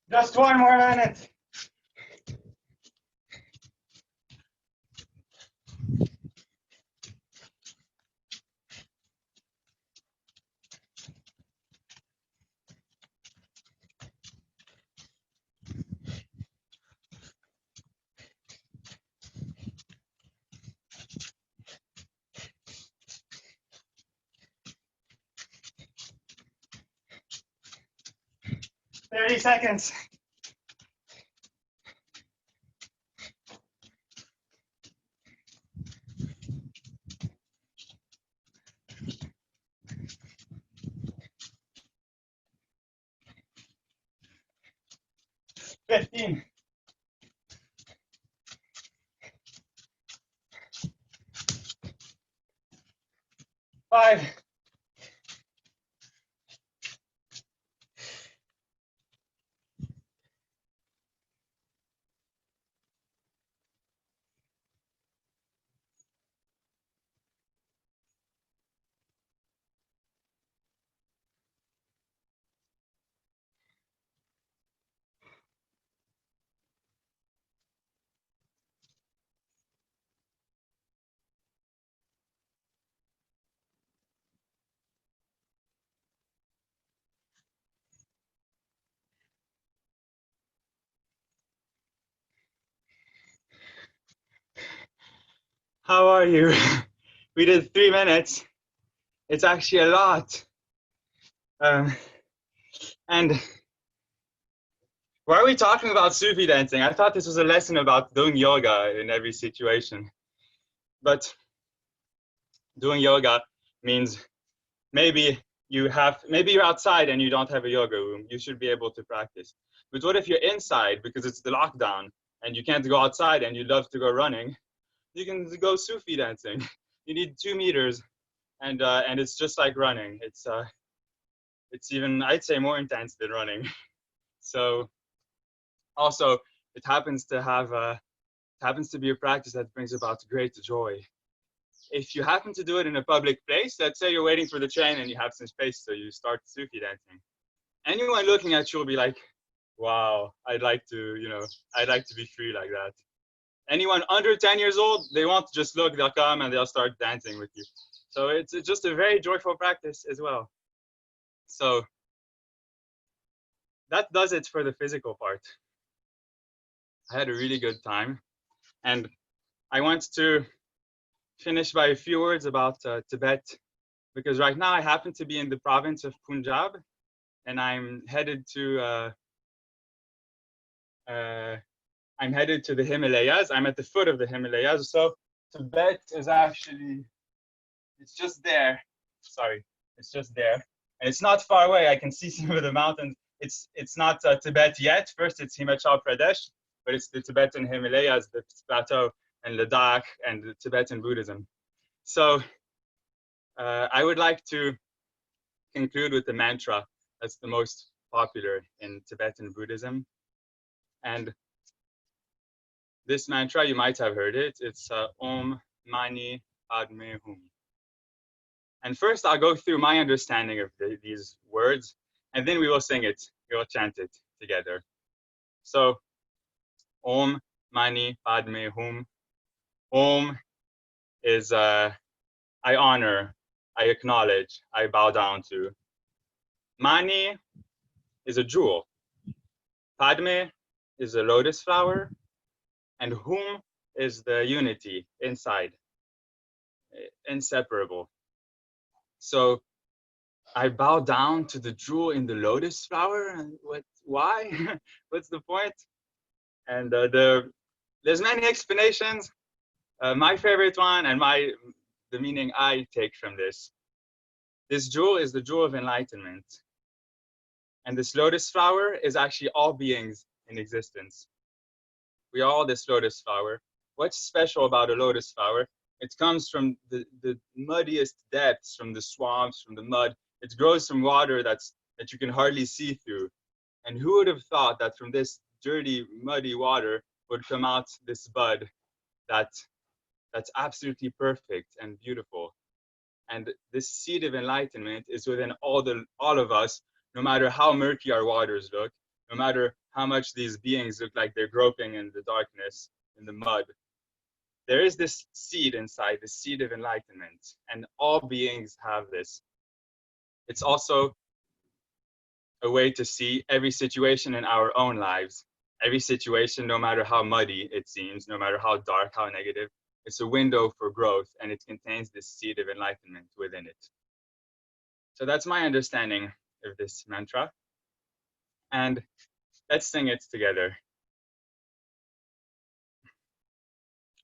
Just 1 more minute. Thirty seconds. $15. 5. How are you? We did 3 minutes. It's actually a lot. And why are we talking about Sufi dancing? I thought this was a lesson about doing yoga in every situation. But doing yoga means maybe you're outside and you don't have a yoga room. You should be able to practice. But what if you're inside because it's the lockdown and you can't go outside and you'd love to go running? You can go Sufi dancing. You need 2 meters, and it's just like running. It's even, I'd say, more intense than running. So also it happens to be a practice that brings about great joy. If you happen to do it in a public place, let's say you're waiting for the train and you have some space, so you start Sufi dancing. Anyone looking at you will be like, wow, I'd like to be free like that. Anyone under 10 years old, they won't just look, they'll come and they'll start dancing with you. So it's just a very joyful practice as well. So that does it for the physical part. I had a really good time. And I want to finish by a few words about Tibet, because right now I happen to be in the province of Punjab, and I'm headed to the Himalayas. I'm at the foot of the Himalayas. So Tibet is actually, it's just there. Sorry, it's just there. And it's not far away. I can see some of the mountains. It's not Tibet yet. First, it's Himachal Pradesh, but it's the Tibetan Himalayas, the plateau, and Ladakh, and the Tibetan Buddhism. So I would like to conclude with the mantra that's the most popular in Tibetan Buddhism. And this mantra, you might have heard it. It's Om Mani Padme Hum. And first, I'll go through my understanding of these words, and then we will sing it. We will chant it together. So, Om Mani Padme Hum. Om is I honor, I acknowledge, I bow down to. Mani is a jewel. Padme is a lotus flower. And Hum is the unity inside, inseparable. So I bow down to the jewel in the lotus flower. And why? What's the point? And there's many explanations. My favorite one, and the meaning I take from this jewel is the jewel of enlightenment. And this lotus flower is actually all beings in existence. We are all this lotus flower. What's special about a lotus flower? It comes from the muddiest depths, from the swamps, from the mud. It grows from water that you can hardly see through. And who would have thought that from this dirty, muddy water would come out this bud that's absolutely perfect and beautiful. And this seed of enlightenment is within all of us, no matter how murky our waters look, no matter how much these beings look like they're groping in the darkness, in the mud. There is this seed inside, the seed of enlightenment, and all beings have this. It's also a way to see every situation in our own lives. Every situation, no matter how muddy it seems, no matter how dark, how negative, it's a window for growth, and it contains this seed of enlightenment within it. So that's my understanding of this mantra. And let's sing it together.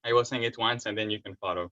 I will sing it once, and then you can follow.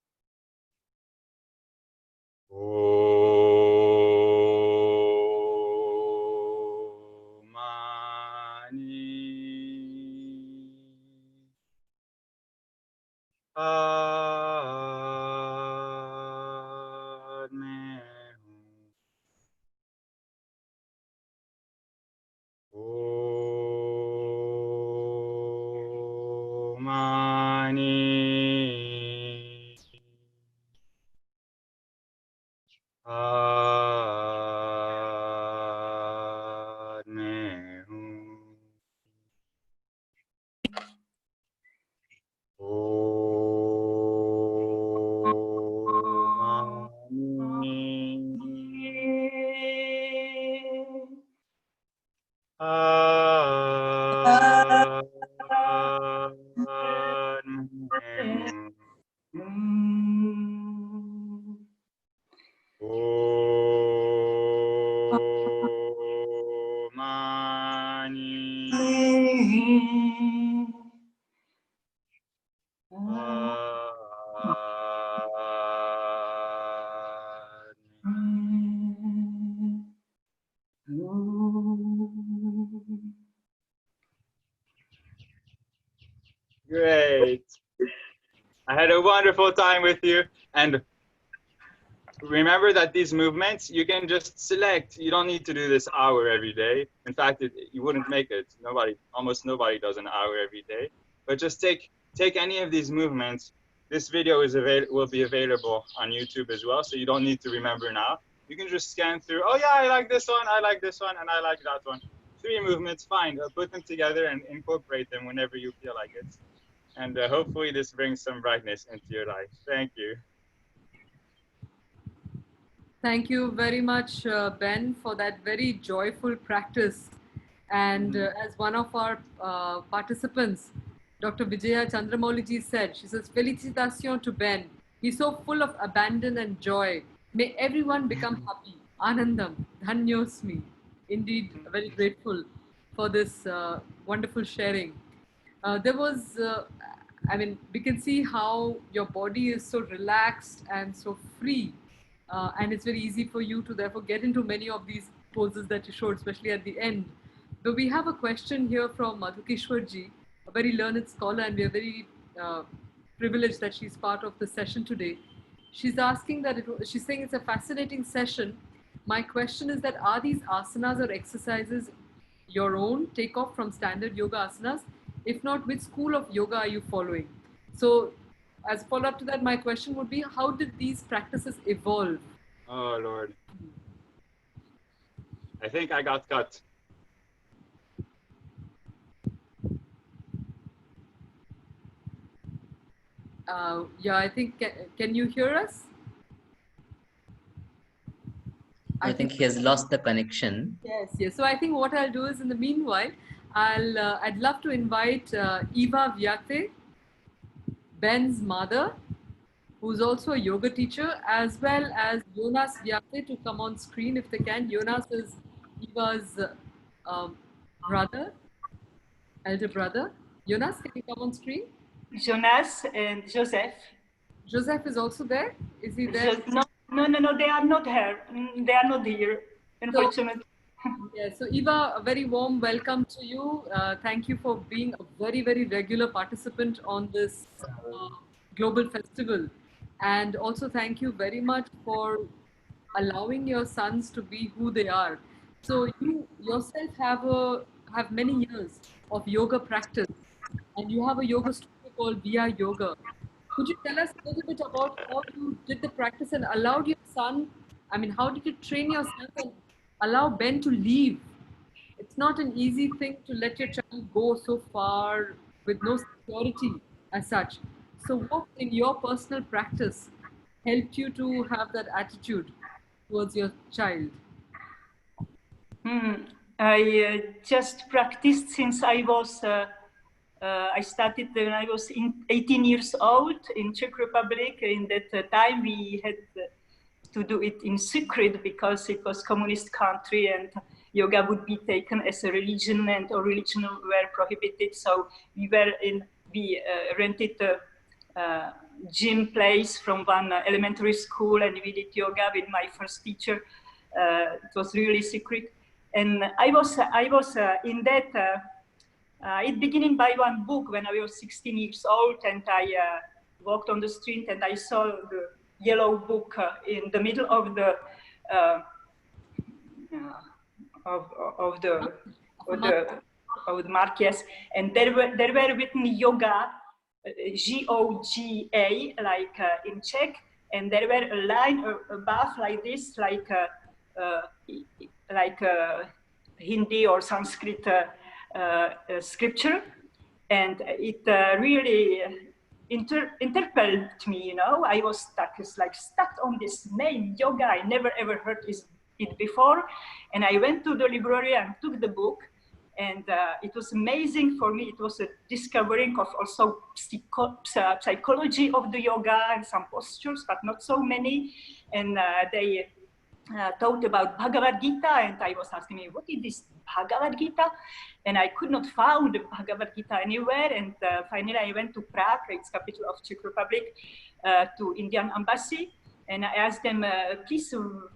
Great. I had a wonderful time with you. And remember that these movements, you can just select. You don't need to do this hour every day. In fact, you wouldn't make it. Almost nobody does an hour every day. But just take any of these movements. This video will be available on YouTube as well, so you don't need to remember now. You can just scan through. Oh yeah, I like this one, I like this one, and I like that one. 3 movements, fine. Put them together and incorporate them whenever you feel like it. And hopefully this brings some brightness into your life. Thank you. Thank you very much, Ben, for that very joyful practice. And as one of our participants, Dr. Vijaya Chandramouli said, she says, "Félicitations to Ben. He's so full of abandon and joy. May everyone become happy. Anandam, dhanyosmi." Indeed, very grateful for this wonderful sharing. We can see how your body is so relaxed and so free. And it's very easy for you to therefore get into many of these poses that you showed, especially at the end. But we have a question here from Madhukeshwarji, a very learned scholar, and we are very privileged that she's part of the session today. She's asking she's saying it's a fascinating session. My question is that are these asanas or exercises your own takeoff from standard yoga asanas? If not, which school of yoga are you following? So as a follow-up to that, my question would be, how did these practices evolve? Oh, Lord. I think I got cut. Yeah, I think, can you hear us? I think he has lost the connection. Yes, yes. So I think what I'll do is, in the meanwhile, I'd love to invite Eva Viatte, Ben's mother, who's also a yoga teacher, as well as Jonas Viatte to come on screen if they can. Jonas is Eva's um, brother, elder brother. Jonas, can you come on screen? Jonas and Joseph. Joseph is also there. Is he there? No, they are not here. They are not here, unfortunately. Yeah, so Eva, a very warm welcome to you. Thank you for being a very, very regular participant on this global festival. And also thank you very much for allowing your sons to be who they are. So you yourself have many years of yoga practice, and you have a yoga studio called Via Yoga. Could you tell us a little bit about how you did the practice and allowed your son? I mean, how did you train your son and allow Ben to leave? It's not an easy thing to let your child go so far with no security as such. So, what in your personal practice helped you to have that attitude towards your child? I just practiced since I was. I started when I was 18 years old in Czech Republic. In that time, we had to do it in secret because it was communist country and yoga would be taken as a religion and or religion were prohibited. So we rented a gym place from one elementary school and we did yoga with my first teacher. It was really secret. And I was in that, it beginning by one book when I was 16 years old and I walked on the street and I saw the yellow book in the middle of the markets, and there were written yoga, G-O-G-A, like in Czech, and there were a line above like this, like Hindi or Sanskrit scripture, and it really interpelled me, you know. I was stuck on this name, yoga. I never ever heard it before. And I went to the library and took the book. And it was amazing for me. It was a discovering of also psychology of the yoga and some postures, but not so many. And they talked about Bhagavad Gita. And I was asking me, what is this Bhagavad Gita? And I could not find the Bhagavad Gita anywhere. And finally, I went to Prague, it's capital of Czech Republic, to Indian embassy. And I asked them, please,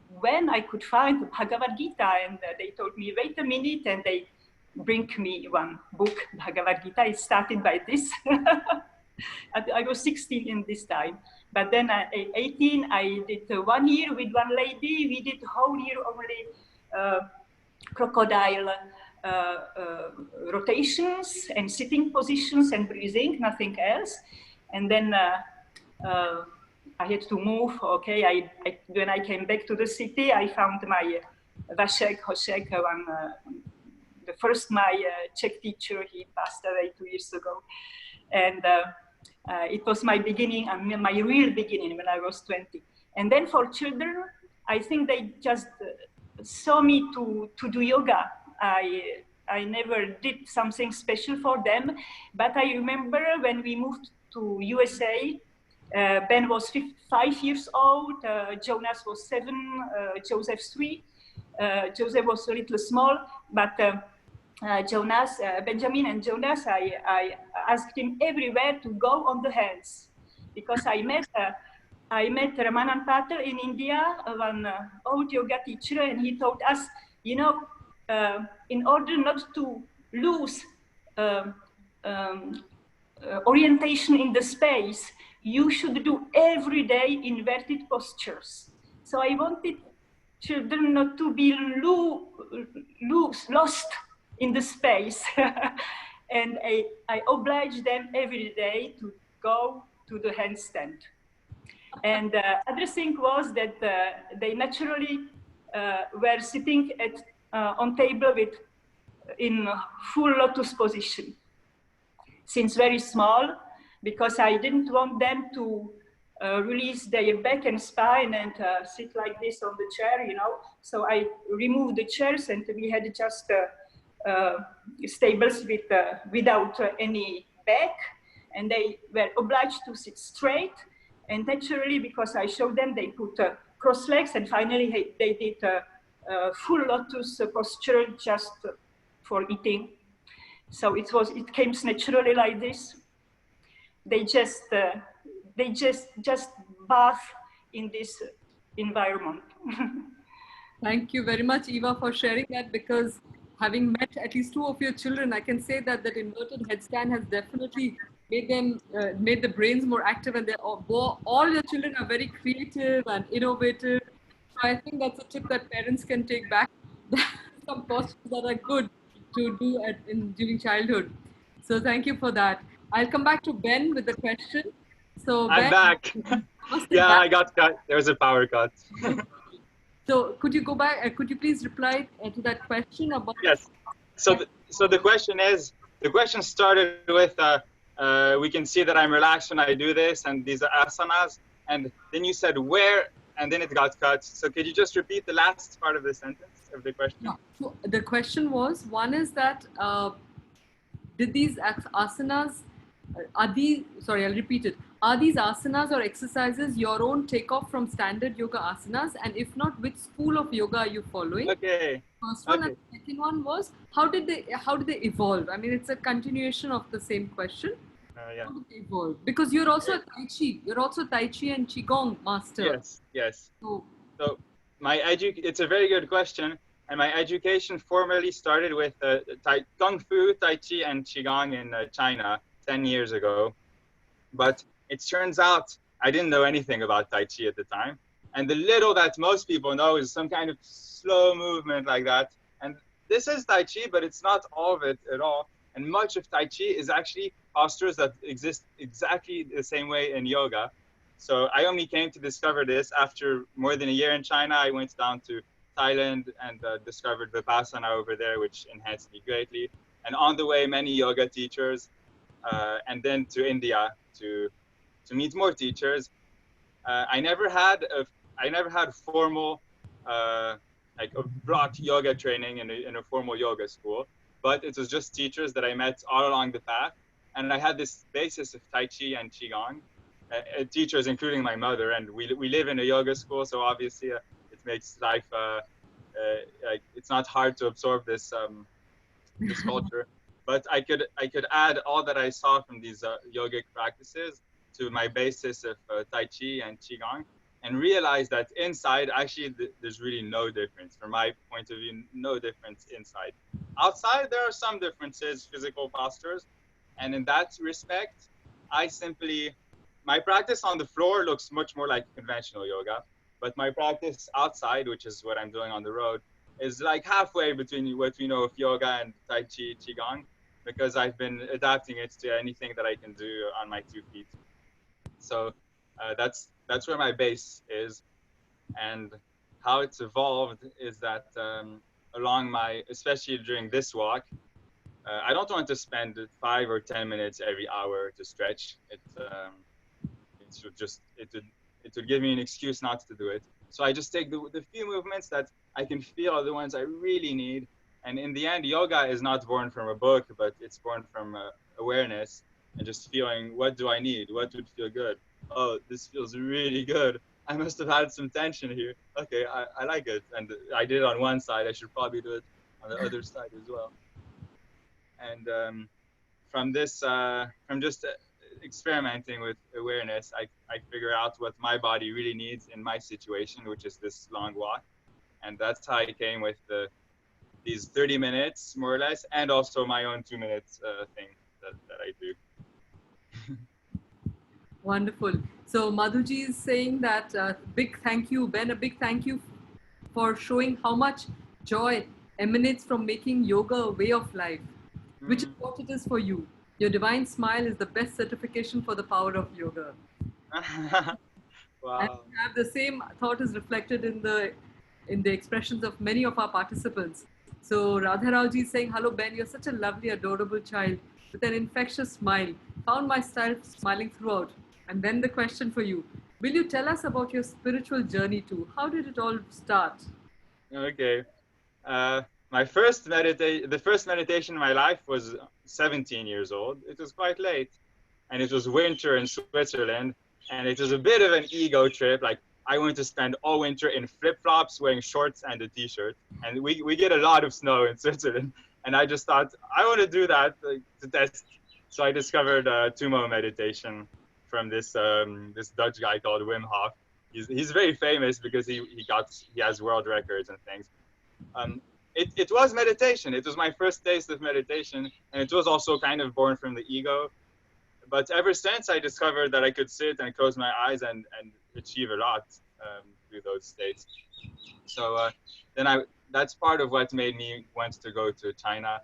when I could find the Bhagavad Gita. And they told me, wait a minute. And they bring me one book, Bhagavad Gita. It started by this. I was 16 in this time. But then at 18, I did 1 year with one lady. We did whole year only crocodile rotations and sitting positions and breathing, nothing else. And then I had to move. Okay, when I came back to the city, I found my Vasek Hosek, the first my Czech teacher. He passed away 2 years ago, and it was my beginning, my real beginning when I was 20. And then for children, I think they just saw me to do yoga. I never did something special for them, but I remember when we moved to USA, Ben was 5 years old, Jonas was 7, Joseph 3. Joseph was a little small, but Jonas, Benjamin and Jonas, I asked him everywhere to go on the hands, because I met Ramanand Patel in India, one old yoga teacher, and he told us, you know, in order not to lose orientation in the space, you should do every day inverted postures. So I wanted children not to be lost in the space. And I obliged them every day to go to the handstand. And other thing was that they naturally were sitting on table in full lotus position since very small, because I didn't want them to release their back and spine and sit like this on the chair, you know. So I removed the chairs and we had just stables with, without any back, and they were obliged to sit straight. And naturally, because I showed them, they put cross legs, and finally they did full lotus posture just for eating. So it came naturally like this. They just bath in this environment. Thank you very much, Eva, for sharing that, because having met at least 2 of your children, I can say that inverted headstand has definitely made them, made the brains more active, and all your children are very creative and innovative. So I think that's a tip that parents can take back. Some postures that are good to do during childhood. So thank you for that. I'll come back to Ben with the question. So I'm Ben, back. Yeah, back. I got cut. There was a power cut. So could you go back? Could you please reply to that question about? Yes. So the question started with we can see that I'm relaxed when I do this, and these are asanas. And then you said where, and then it got cut. So could you just repeat the last part of the sentence of the question? Yeah. So the question was, one is that did these asanas, I'll repeat it. Are these asanas or exercises your own takeoff from standard yoga asanas? And if not, which school of yoga are you following? Okay. First one, Okay. and the second one was, how did they evolve? I mean, it's a continuation of the same question. Yeah. How did they evolve? Because you're also a Taichi. You're also Taichi and Qigong master. Yes. Yes. So It's a very good question. And my education formally started with Kung Fu, Tai Chi, and Qigong in China 10 years ago. But it turns out I didn't know anything about Tai Chi at the time. And the little that most people know is some kind of slow movement like that. And this is Tai Chi, but it's not all of it at all. And much of Tai Chi is actually postures that exist exactly the same way in yoga. So I only came to discover this after more than a year in China. I went down to Thailand and discovered Vipassana over there, which enhanced me greatly. And on the way, many yoga teachers, and then to India to meet more teachers. I never had formal like a block yoga training in a formal yoga school, but it was just teachers that I met all along the path. And I had this basis of Tai Chi and Qigong, teachers, including my mother. And we live in a yoga school, so obviously it makes life, like it's not hard to absorb this culture. But I could add all that I saw from these yogic practices to my basis of Tai Chi and Qigong, and realize that inside, actually, there's really no difference. From my point of view, no difference inside. Outside, there are some differences, physical postures. And in that respect, my practice on the floor looks much more like conventional yoga, but my practice outside, which is what I'm doing on the road, is like halfway between what we know of yoga and Tai Chi, Qigong, because I've been adapting it to anything that I can do on my 2 feet. So that's where my base is. And how it's evolved is that especially during this walk, I don't want to spend 5 or 10 minutes every hour to stretch. It would give me an excuse not to do it. So I just take the few movements that I can feel are the ones I really need. And in the end, yoga is not born from a book, but it's born from awareness and just feeling, what do I need? What would feel good? Oh, this feels really good. I must have had some tension here. Okay, I like it. And I did it on one side. I should probably do it on the other side as well. And from just experimenting with awareness, I figure out what my body really needs in my situation, which is this long walk. And that's how I came with these 30 minutes, more or less, and also my own 2 minutes thing that I do. Wonderful. So Madhuji is saying that big thank you, Ben, a big thank you for showing how much joy emanates from making yoga a way of life, which is what it is for you. Your divine smile is the best certification for the power of yoga. Wow. And we have the same thought is reflected in the expressions of many of our participants. So Radharao is saying, hello Ben, you're such a lovely, adorable child with an infectious smile. Found myself smiling throughout. And then the question for you, Will you tell us about your spiritual journey too? How did it all start? Okay. My the first meditation in my life was 17 years old. It was quite late, and it was winter in Switzerland, and it was a bit of an ego trip. Like I wanted to spend all winter in flip-flops, wearing shorts and a t-shirt, and we get a lot of snow in Switzerland. And I just thought I want to do that to test. So I discovered Tumo meditation from this Dutch guy called Wim Hof. He's very famous because he has world records and things. It was meditation. It was my first taste of meditation, and it was also kind of born from the ego. But ever since, I discovered that I could sit and close my eyes and achieve a lot through those states. So that's part of what made me want to go to China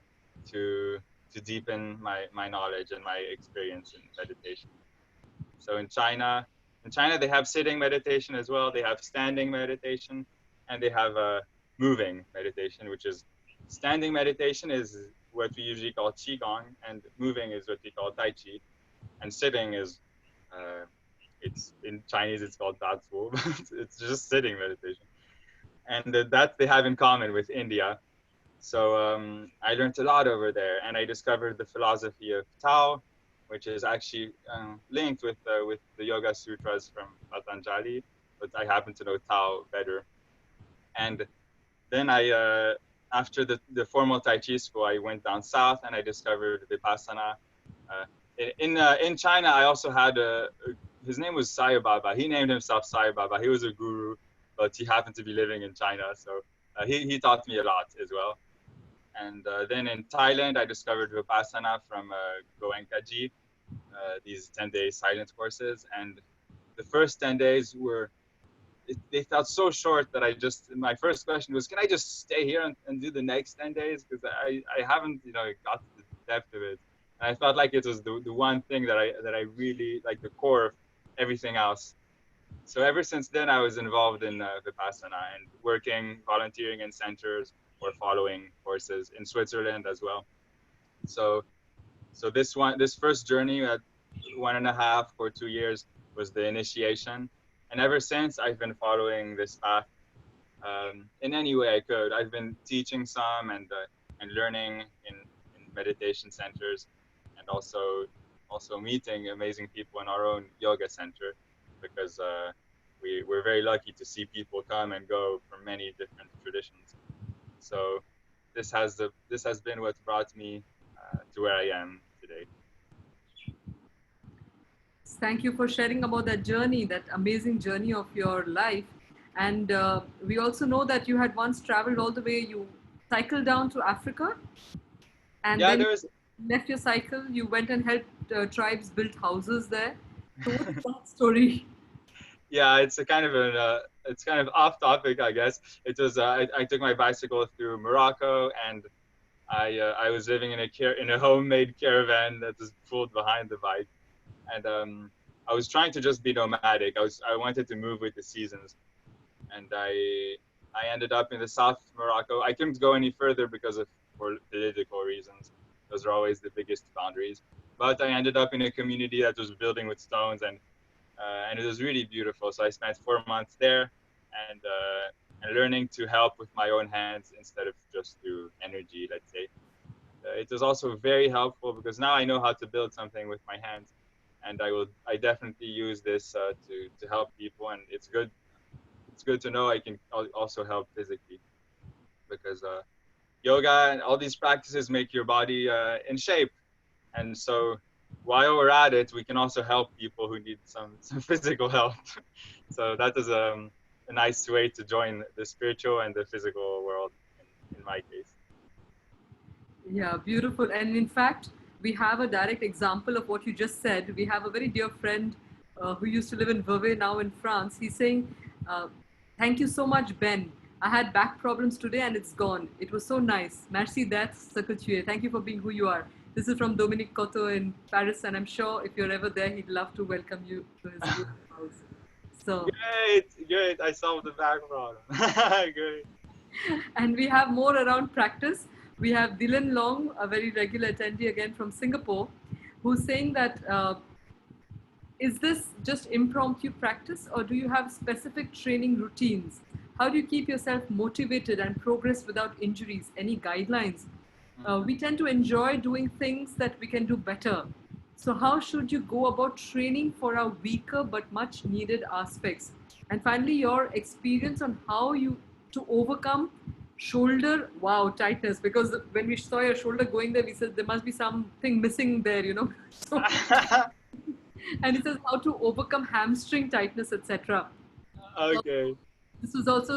to deepen my knowledge and my experience in meditation. So in China they have sitting meditation as well. They have standing meditation, and they have moving meditation, which is standing meditation is what we usually call qigong, and moving is what we call Taichi, and sitting is it's in Chinese it's called Datsu, but it's just sitting meditation, and that they have in common with India. So I learned a lot over there, and I discovered the philosophy of Tao, which is actually linked with the Yoga Sutras from Patanjali, but I happen to know Tao better. And then after the formal Tai Chi school, I went down south and I discovered Vipassana. In China, I also had his name was Sai Baba. He named himself Sai Baba. He was a guru, but he happened to be living in China. So he taught me a lot as well. And then in Thailand, I discovered Vipassana from Goenkaji, these 10-day silence courses. And the first 10 days they felt so short that my first question was, can I just stay here and do the next 10 days? Because I haven't, got to the depth of it. And I felt like it was the one thing that I really, like the core of everything else. So ever since then, I was involved in Vipassana and volunteering in centers or following courses in Switzerland as well. So this first journey at 1.5 or 2 years was the initiation. And ever since, I've been following this path in any way I could. I've been teaching some and learning in meditation centers, and also meeting amazing people in our own yoga center, because we're very lucky to see people come and go from many different traditions. So this has been what brought me to where I am today. Thank you for sharing about that journey, that amazing journey of your life. And we also know that you had once traveled all the way, you cycled down to Africa, and then you left your cycle, you went and helped tribes build houses there. So what's that story? Yeah, it's kind of off topic, I guess. It was I took my bicycle through Morocco, and I was living in a homemade caravan that was pulled behind the bike. And I was trying to just be nomadic. I wanted to move with the seasons, and I ended up in the South Morocco. I couldn't go any further for political reasons. Those are always the biggest boundaries. But I ended up in a community that was building with stones, and it was really beautiful. So I spent 4 months there, and learning to help with my own hands instead of just through energy, let's say. It was also very helpful because now I know how to build something with my hands. And I definitely use this to help people, and it's good. It's good to know I can also help physically, because yoga and all these practices make your body in shape. And so while we're at it, we can also help people who need some physical help. So that is a nice way to join the spiritual and the physical world in my case. Yeah, beautiful. And in fact, we have a direct example of what you just said. We have a very dear friend who used to live in Vevey, now in France. He's saying, thank you so much, Ben. I had back problems today and it's gone. It was so nice. Merci d'être ce que tu es. Thank you for being who you are. This is from Dominique Cotto in Paris, and I'm sure if you're ever there, he'd love to welcome you to his beautiful house. So Great. I solved the back problem. Great. And we have more around practice. We have Dylan Long, a very regular attendee again from Singapore, who's saying that is this just impromptu practice, or do you have specific training routines? How do you keep yourself motivated and progress without injuries? Any guidelines? We tend to enjoy doing things that we can do better. So how should you go about training for our weaker but much needed aspects? And finally, your experience on how you to overcome shoulder tightness, because when we saw your shoulder going there, we said there must be something missing there, you know. So, and it says how to overcome hamstring tightness, etc. Okay. This was also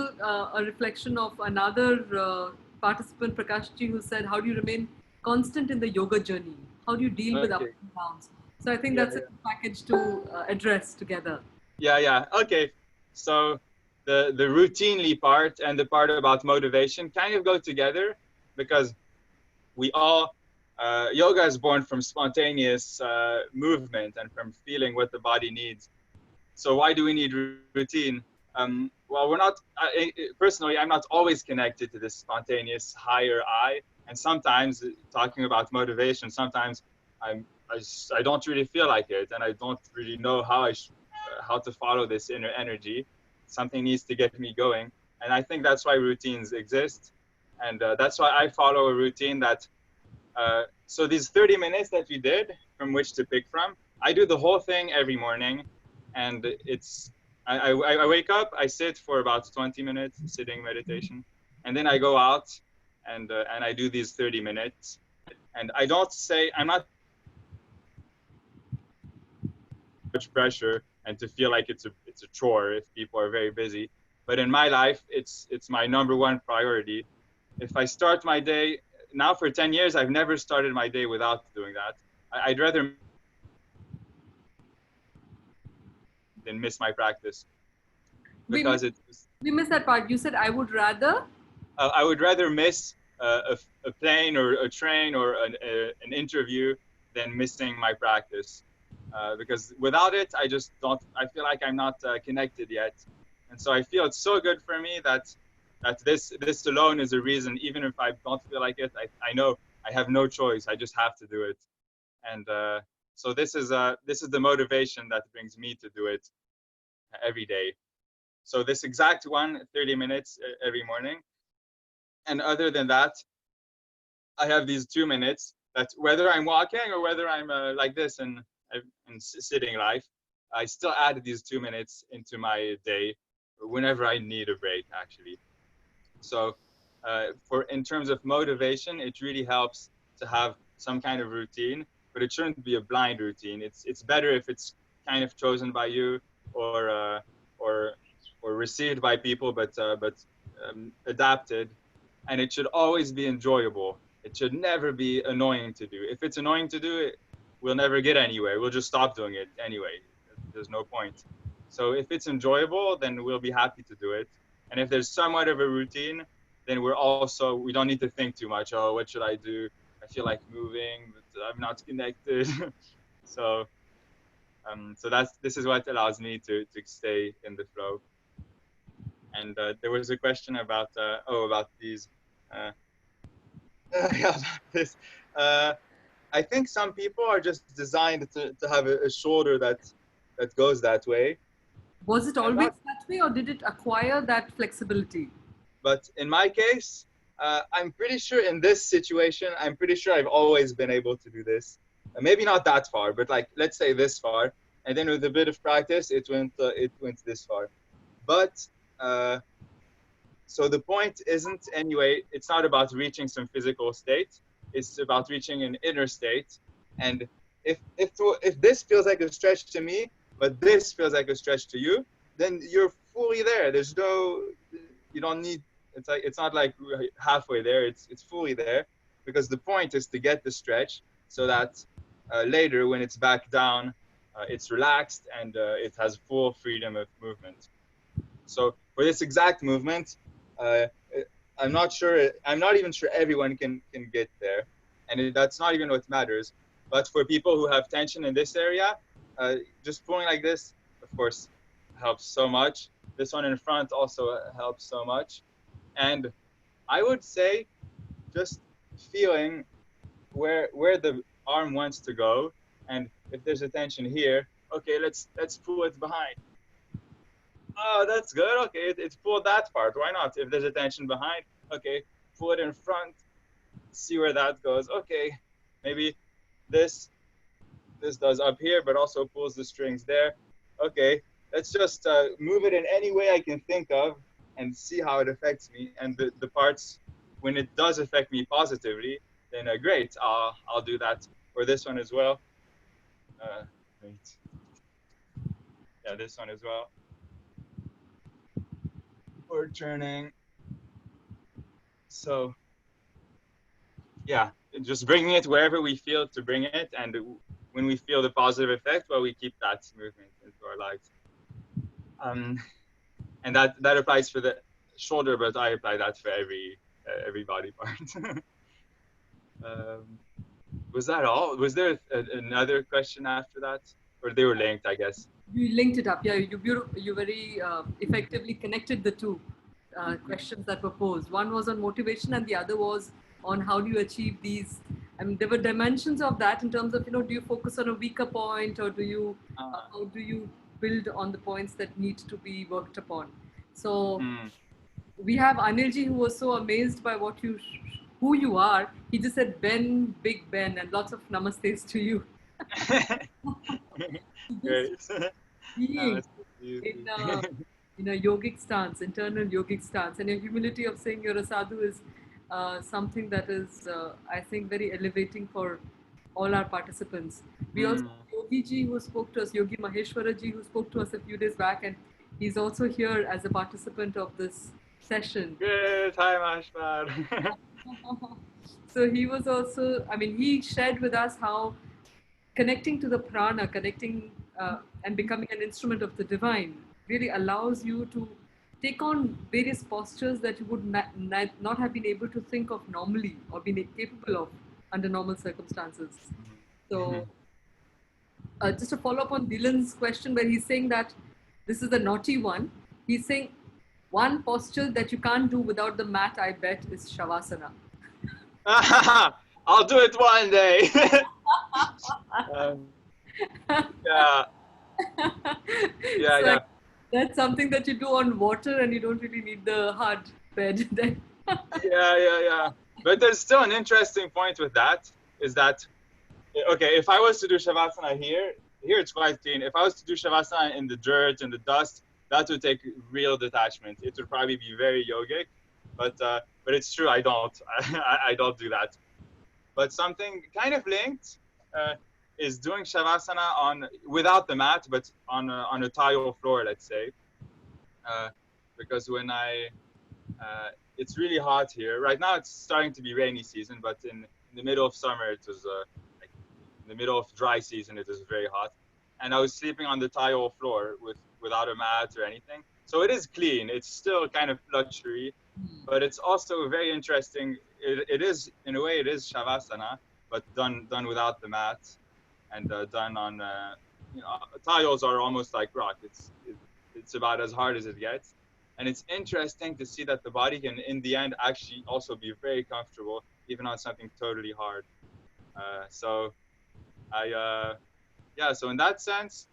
a reflection of another participant, Prakashji, who said, how do you remain constant in the yoga journey? How do you deal with ups Okay. and downs? So I think Yeah, that's a good package to address together. Yeah. Okay. So the routinely part and the part about motivation kind of go together, because we all yoga is born from spontaneous movement and from feeling what the body needs. So why do we need routine? Well, we're not personally. I'm not always connected to this spontaneous higher I, and sometimes talking about motivation. Sometimes I don't really feel like it, and I don't really know how to follow this inner energy. Something needs to get me going, and I think that's why routines exist, and that's why I follow a routine that. So these 30 minutes that we did, from which to pick from, I do the whole thing every morning, and I wake up, I sit for about 20 minutes, sitting meditation, and then I go out and I do these 30 minutes, and I don't say I'm not much pressure and to feel like it's a chore if people are very busy, but in my life it's my number one priority. If I start my day now, for 10 years, I've never started my day without doing that. I'd rather than miss my practice, because We missed that part. You said I would rather. I would rather miss a plane or a train or an interview than missing my practice, because without it, I just don't. I feel like I'm not connected yet, and so I feel it's so good for me that this alone is a reason. Even if I don't feel like it, I know I have no choice. I just have to do it, and so this is the motivation that brings me to do it every day. So this exact 30 minutes every morning. And other than that, I have these 2 minutes that whether I'm walking or whether I'm like this in sitting life, I still add these 2 minutes into my day whenever I need a break, actually. So for in terms of motivation, it really helps to have some kind of routine, but it shouldn't be a blind routine. It's better if it's kind of chosen by you or received by people, but adapted, and it should always be enjoyable. It should never be annoying to do. If it's annoying to do, we'll never get anywhere. We'll just stop doing it anyway. There's no point. So if it's enjoyable, then we'll be happy to do it. And if there's somewhat of a routine, then we don't need to think too much. Oh, what should I do? I feel like moving, but I'm not connected. So this is what allows me to stay in the flow. And there was a question about about these about this. I think some people are just designed to have a shoulder that goes that way. Was it always that way, or did it acquire that flexibility? But in my case, I'm pretty sure in this situation, I'm pretty sure I've always been able to do this. Maybe not that far, but like let's say this far, and then with a bit of practice, it went this far. But so the point isn't anyway. It's not about reaching some physical state. It's about reaching an inner state. And if this feels like a stretch to me, but this feels like a stretch to you, then you're fully there. There's no, you don't need. It's not like halfway there. It's fully there, because the point is to get the stretch so that later when it's back down, it's relaxed and it has full freedom of movement. So for this exact movement, I'm not even sure everyone can get there, and that's not even what matters. But for people who have tension in this area, just pulling like this, of course, helps so much. This one in front also helps so much. And I would say just feeling where the arm wants to go, and if there's a tension here, Okay, let's pull it behind. Oh, that's good. Okay, it's pulled that part. Why not? If there's a tension behind, okay, pull it in front. See where that goes. Okay, maybe this does up here, but also pulls the strings there. Okay, let's just move it in any way I can think of and see how it affects me. And the parts, when it does affect me positively, then great, I'll do that for this one as well. Great. Yeah, this one as well. Or turning. So yeah, just bringing it wherever we feel to bring it, and when we feel the positive effect, well, we keep that movement into our lives. And that applies for the shoulder, but I apply that for every body part. Was that all? Was there another question after that, or they were linked, I guess? You linked it up. Yeah, you very effectively connected the two questions that were posed. One was on motivation, and the other was on how do you achieve these. I mean, there were dimensions of that in terms of, you know, do you focus on a weaker point, or do you how do you build on the points that need to be worked upon? So we have Anilji, who was so amazed by who you are. He just said Ben, Big Ben, and lots of namastes to you. Great. Being in a yogic stance, internal yogic stance, and your humility of saying you're a sadhu is something that is, I think, very elevating for all our participants. We also have Yogi Ji, who spoke to us, Yogi Maheshwara Ji, who spoke to us a few days back, and he's also here as a participant of this session. Good. Hi, Maheshwar. So he was also, I mean, he shared with us how connecting to the prana, connecting and becoming an instrument of the divine really allows you to take on various postures that you would not have been able to think of normally or been capable of under normal circumstances. So just to follow up on Dylan's question, where he's saying that this is the naughty one, he's saying one posture that you can't do without the mat, I bet, is Shavasana. I'll do it one day. Yeah. So that's something that you do on water, and you don't really need the hard bed then. Yeah. But there's still an interesting point with that, is that, okay, if I was to do Shavasana here it's quite clean. If I was to do Shavasana in the dirt and the dust, that would take real detachment. It would probably be very yogic, but it's true, I don't. I don't do that. But something kind of linked is doing Shavasana without the mat, but on a tile floor, let's say. Because when it's really hot here. Right now it's starting to be rainy season, but in the middle of summer, it was like in the middle of dry season, it was very hot. And I was sleeping on the tile floor without a mat or anything. So it is clean. It's still kind of luxury, but it's also very interesting. It is, in a way, it is Shavasana, but done without the mat, and done on, tiles are almost like rock. It's about as hard as it gets. And it's interesting to see that the body can, in the end, actually also be very comfortable, even on something totally hard. So in that sense,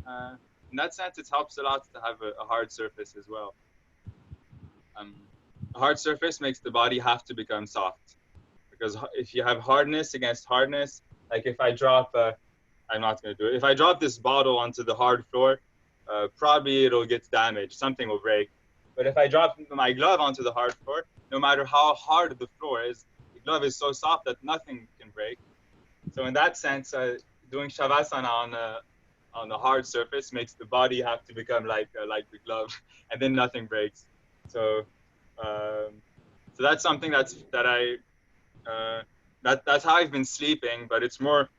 it helps a lot to have a hard surface as well. A hard surface makes the body have to become soft, because if you have hardness against hardness, like if I drop, I'm not going to do it. If I drop this bottle onto the hard floor, probably it'll get damaged. Something will break. But if I drop my glove onto the hard floor, no matter how hard the floor is, the glove is so soft that nothing can break. So in that sense, doing Shavasana on a hard surface makes the body have to become like the glove, and then nothing breaks. So that's something that's how I've been sleeping. But it's more,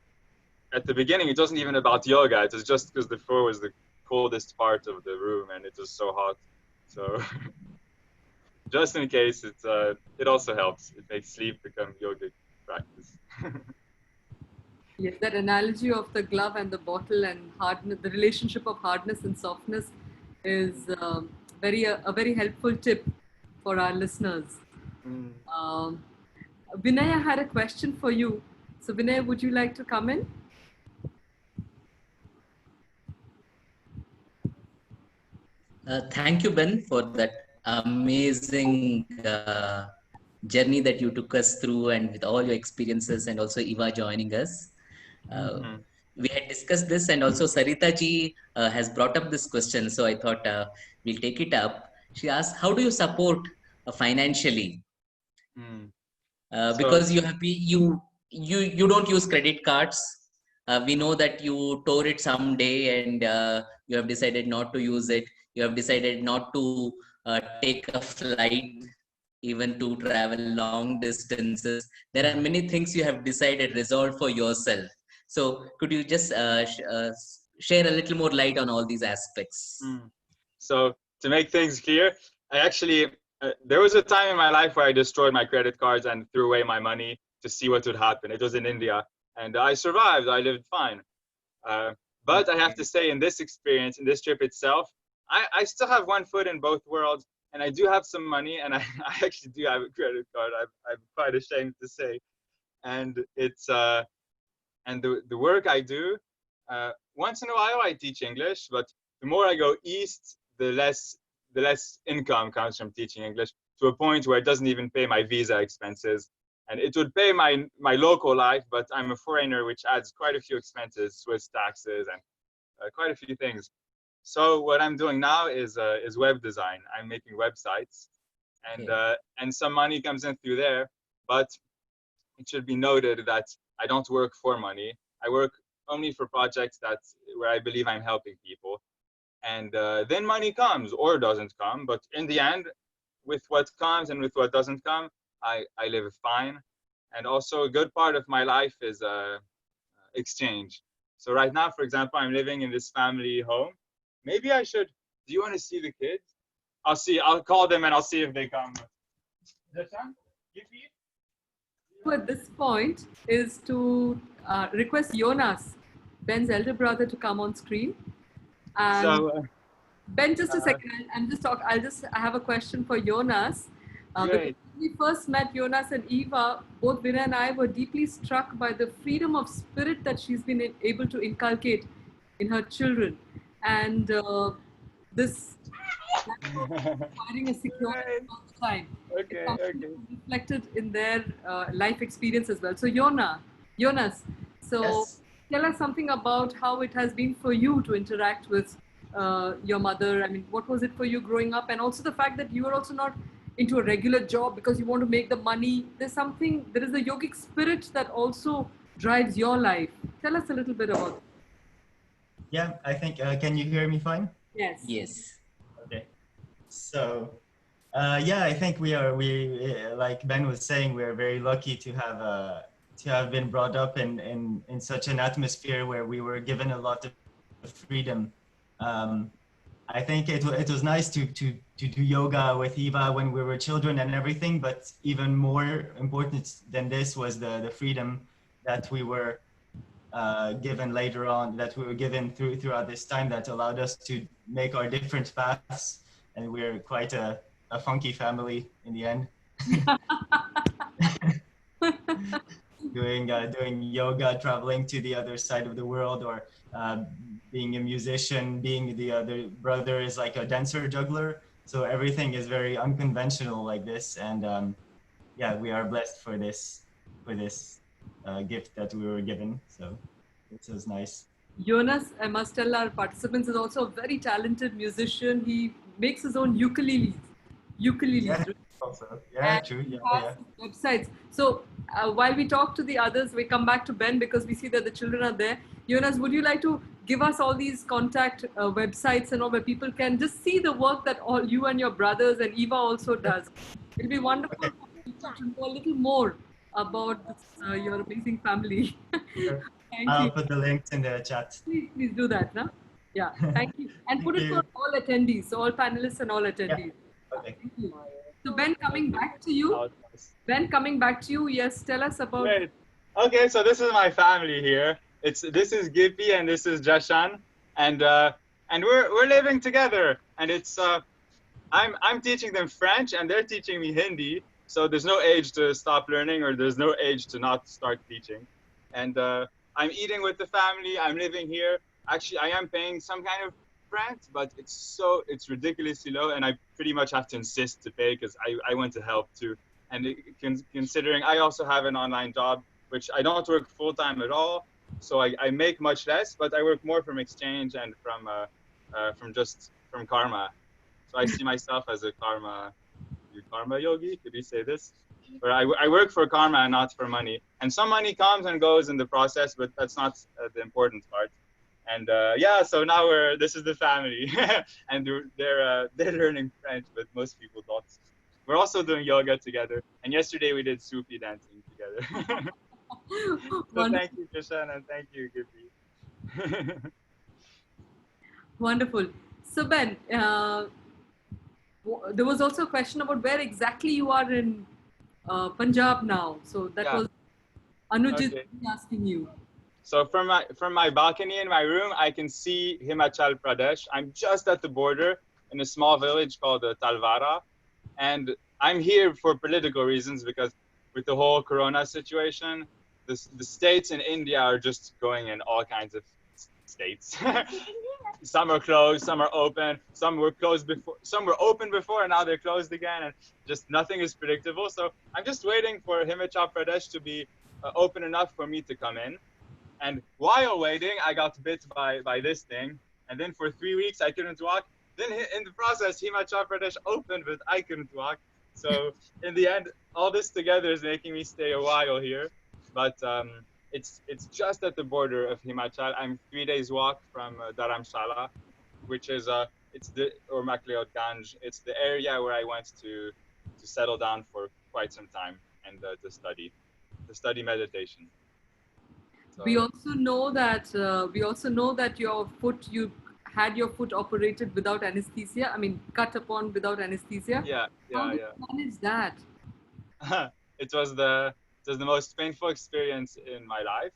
at the beginning, it wasn't even about yoga. It was just because the floor was the coldest part of the room and it was so hot. So just in case, it also helps. It makes sleep become yogic practice. Yes, that analogy of the glove and the bottle and hardness, the relationship of hardness and softness is a very helpful tip for our listeners. Vinaya had a question for you. So Vinaya, would you like to come in? Thank you, Ben, for that amazing journey that you took us through, and with all your experiences, and also Eva joining us. Mhm. We had discussed this, and also Sarita ji has brought up this question, so I thought we'll take it up. She asked, "How do you support financially?" Mm. So, Because you don't use credit cards. We know that you tore it someday, and you have decided not to use it. You have decided not to take a flight, even to travel long distances. There are many things you have decided, resolved for yourself. So could you just share a little more light on all these aspects? mm. So to make things clear, I actually there was a time in my life where I destroyed my credit cards and threw away my money to see what would happen. It was in India, and I survived. I lived fine. Uh, but I have to say, in this experience, in this trip itself, I still have one foot in both worlds, and I do have some money, and I actually do have a credit card. I'm quite ashamed to say, and it's and the work I do, once in a while I teach English, but the more I go east, the less income comes from teaching English, to a point where it doesn't even pay my visa expenses. And it would pay my local life, but I'm a foreigner, which adds quite a few expenses, Swiss taxes, and quite a few things. So what I'm doing now is web design. I'm making websites, Okay. and some money comes in through there. But it should be noted that I don't work for money. I work only for projects where I believe I'm helping people, and then money comes or doesn't come. But in the end, with what comes and with what doesn't come, I live fine. And also a good part of my life is exchange. So right now, for example, I'm living in this family home. Maybe I should. Do you want to see the kids? I'll see. I'll call them and I'll see if they come. At this point is to request Jonas, Ben's elder brother, to come on screen. And So Ben, just a second. I have a question for Jonas. Because great. when we first met Jonas and Eva, both Vinay and I were deeply struck by the freedom of spirit that she's been able to inculcate in her children. And this firing a security all the time. It's Okay, something okay. reflected in their life experience as well. So Jonas, so Yes. tell us something about how it has been for you to interact with your mother. I mean, what was it for you growing up? And also the fact that you are also not into a regular job because you want to make the money. There is a yogic spirit that also drives your life. Tell us a little bit about it. Yeah, I think, can you hear me fine? Yes. Yes. Okay. So, yeah, I think like Ben was saying, we're very lucky to have been brought up in such an atmosphere where we were given a lot of freedom. I think it was nice to do yoga with Eva when we were children and everything, but even more important than this was the freedom that we were given later on, that we were given throughout this time, that allowed us to make our different paths, and we're quite a funky family in the end. Doing yoga, traveling to the other side of the world, or being a musician, being the other brother is like a dancer juggler. So everything is very unconventional like this, and yeah, we are blessed for this gift that we were given. So this was nice. Jonas, I must tell our participants, is also a very talented musician. He makes his own ukuleles. Yeah, also. Yeah, And true. he Yeah, has yeah. websites. So while we talk to the others, we come back to Ben because we see that the children are there. Jonas, would you like to give us all these contact websites and all where people can just see the work that all you and your brothers and Eva also does? It'll be wonderful Okay. for people to know a little more about this, your amazing family. Sure. Thank I'll you. put the links in the chat. Please do that, no? Yeah, thank you. And Thank put it you. for all attendees, so all panelists and all attendees. Okay. Thank you. So Ben, coming back to you. Ben, coming back to you. Yes, tell us about. Great. Okay, so this is my family here. This is Gippy and this is Jashan, and we're living together. And I'm teaching them French and they're teaching me Hindi. So there's no age to stop learning, or there's no age to not start teaching. And I'm eating with the family. I'm living here. Actually, I am paying some kind of different, but it's ridiculously low, and I pretty much have to insist to pay because I want to help too. And considering I also have an online job, which I don't work full time at all, so I make much less, but I work more from exchange and from karma. So I see myself as a karma yogi. Could you say this? Where I work for karma and not for money, and some money comes and goes in the process, but that's not the important part. And yeah, so now this is the family, and they're learning French, but most people don't. We're also doing yoga together, and yesterday we did Sufi dancing together. So thank you, Kishan, and thank you, Gibby. Wonderful. So Ben, there was also a question about where exactly you are in Punjab now. So that was Anuj Okay. asking you. So from my balcony in my room, I can see Himachal Pradesh. I'm just at the border in a small village called Talwara, and I'm here for political reasons because with the whole Corona situation, the states in India are just going in all kinds of states. Some are closed, some are open, some were closed before, some were open before, and now they're closed again, and just nothing is predictable. So I'm just waiting for Himachal Pradesh to be open enough for me to come in. And while waiting, I got bit by this thing. And then for 3 weeks, I couldn't walk. Then in the process, Himachal Pradesh opened, but I couldn't walk. So in the end, all this together is making me stay a while here. But it's just at the border of Himachal. I'm 3 days walk from Dharamshala, which is or Makleodganj. It's the area where I went to settle down for quite some time and to study meditation. We also know that you had your foot operated without anesthesia. I mean, cut upon without anesthesia. Yeah. How did you manage that? It was the most painful experience in my life,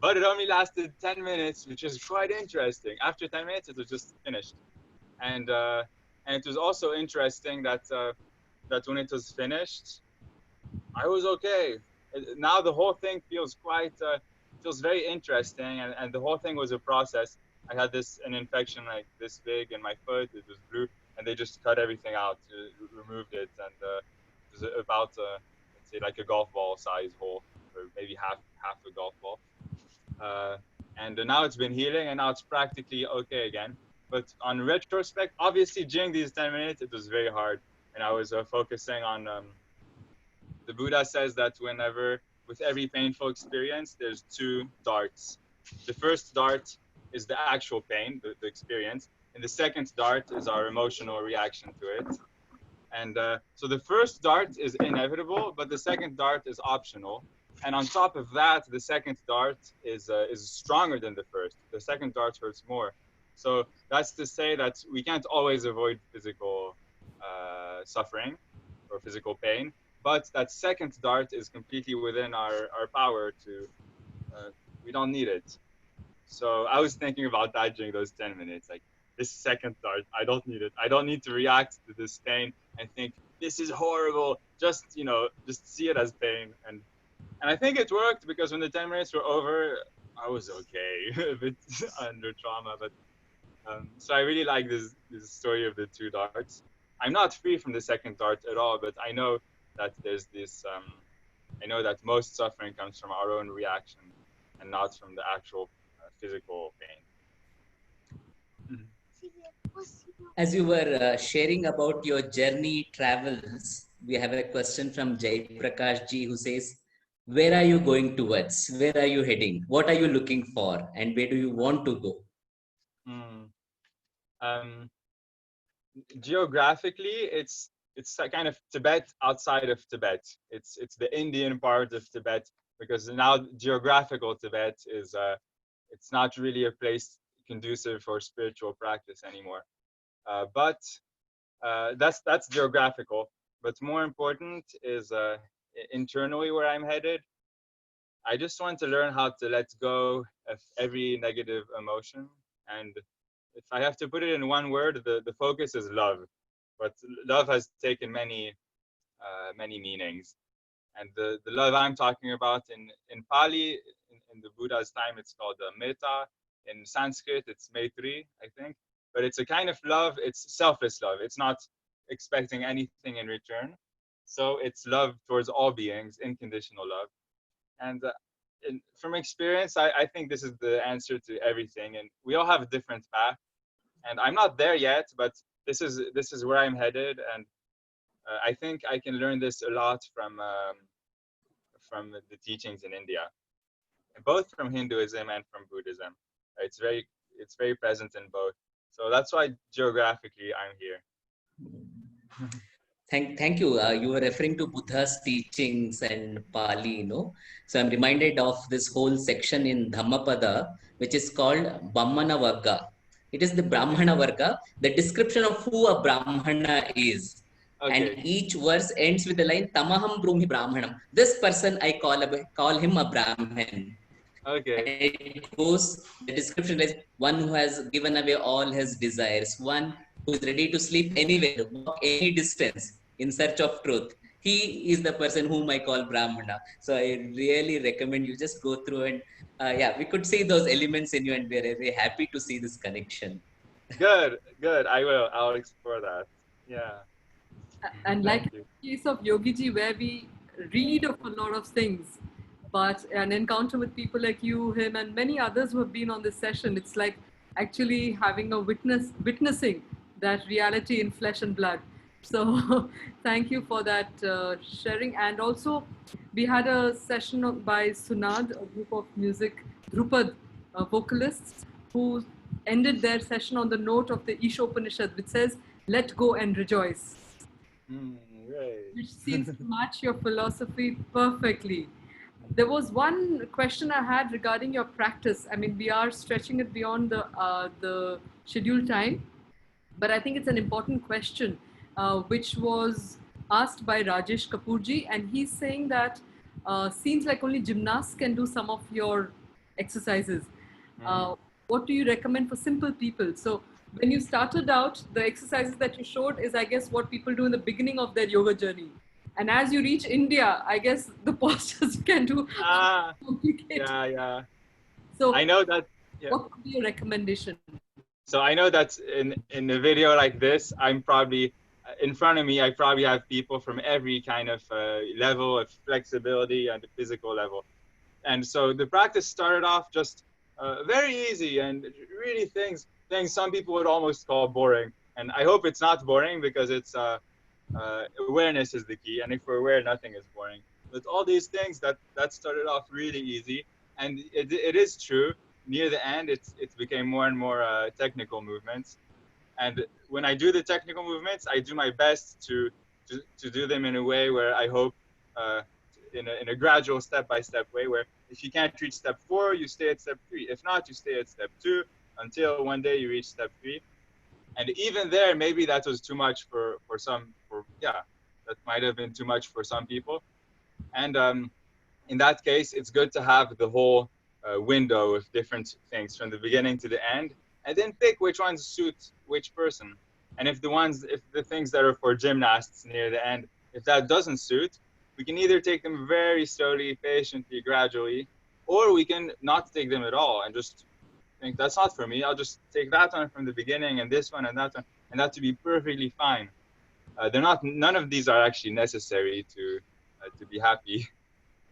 but it only lasted 10 minutes, which is quite interesting. After 10 minutes, it was just finished, and it was also interesting that when it was finished, I was okay. Now the whole thing feels feels very interesting, and the whole thing was a process. I had an infection like this big in my foot. It was blue, and they just cut everything out, removed it, and it was about let's say like a golf ball size hole, or maybe half a golf ball. And now it's been healing, and now it's practically okay again. But on retrospect, obviously during these 10 minutes, it was very hard, and I was focusing on. The Buddha says that with every painful experience, there's 2 darts. The first dart is the actual pain, the experience, and the second dart is our emotional reaction to it. And so the first dart is inevitable, but the second dart is optional. And on top of that, the second dart is stronger than the first. The second dart hurts more. So that's to say that we can't always avoid physical suffering or physical pain. But that second dart is completely within our power to, we don't need it. So I was thinking about that during those 10 minutes, like this second dart, I don't need it. I don't need to react to this pain and think, this is horrible. Just see it as pain. And I think it worked because when the 10 minutes were over, I was okay, a bit under trauma. But so I really like this story of the 2 darts. I'm not free from the second dart at all, but I know that there's this, I know that most suffering comes from our own reaction and not from the actual physical pain. As you were sharing about your journey travels, we have a question from Jay Prakash ji who says, where are you going towards? Where are you heading? What are you looking for? And where do you want to go? Geographically, it's kind of Tibet outside of Tibet. It's the Indian part of Tibet, because now geographical Tibet is it's not really a place conducive for spiritual practice anymore. But that's geographical. But more important is internally where I'm headed. I just want to learn how to let go of every negative emotion. And if I have to put it in one word, the focus is love. But love has taken many meanings. And the love I'm talking about in Pali, in the Buddha's time, it's called metta. In Sanskrit, it's maitri, I think. but it's a kind of love. It's selfless love. It's not expecting anything in return. So it's love towards all beings, unconditional love. And from experience, I think this is the answer to everything. And we all have a different path. And I'm not there yet, but this is where I'm headed. And I think I can learn this a lot from the teachings in India, both from Hinduism and from Buddhism. It's very present in both. So that's why geographically I'm here. Thank you. You were referring to Buddha's teachings and Pali, So I'm reminded of this whole section in Dhammapada, which is called Brahmana Varga. It is the Brahmana Varga, the description of who a Brahmana is. Okay. And each verse ends with the line, Tamaham Brahmi Brahmanam. This person, I call him a Brahmin. Okay. And it goes, the description is one who has given away all his desires, one who is ready to sleep anywhere, walk any distance in search of truth. He is the person whom I call Brahmana. So I really recommend you just go through and we could see those elements in you, and we're very happy to see this connection. Good. I'll explore that. Yeah. And like in the case of Yogiji, where we read of a lot of things, but an encounter with people like you, him, and many others who have been on this session, it's like actually having a witnessing that reality in flesh and blood. So thank you for that sharing. And also we had a session by Sunad, a group of music, Drupad vocalists, who ended their session on the note of the Ishopanishad, which says, let go and rejoice. Right. Which seems to match your philosophy perfectly. There was one question I had regarding your practice. I mean, we are stretching it beyond the scheduled time, but I think it's an important question, which was asked by Rajesh Kapoorji, and he's saying that seems like only gymnasts can do some of your exercises. What do you recommend for simple people? So when you started out, the exercises that you showed is, I guess, what people do in the beginning of their yoga journey. And as you reach India, I guess the postures you can do are complicated. Yeah. So I know that. Yeah. What would be your recommendation? So I know that in a video like this, I'm probably in front of me. I probably have people from every kind of level of flexibility and physical level. And so the practice started off just very easy and really things some people would almost call boring. And I hope it's not boring, because it's awareness is the key, and if we're aware, nothing is boring. But all these things that started off really easy, and it is true. Near the end, it became more and more technical movements. And when I do the technical movements, I do my best to do them in a way where I hope in a gradual step-by-step way, where if you can't reach step 4, you stay at step 3. If not, you stay at step 2 until one day you reach step 3. And even there, maybe that was too much for that might have been too much for some people. And in that case, it's good to have the whole window of different things from the beginning to the end, and then pick which ones suit which person. And if the things that are for gymnasts near the end, if that doesn't suit, we can either take them very slowly, patiently, gradually, or we can not take them at all and just think, that's not for me. I'll just take that one from the beginning and this one and that one, and that to be perfectly fine. None of these are actually necessary to be happy.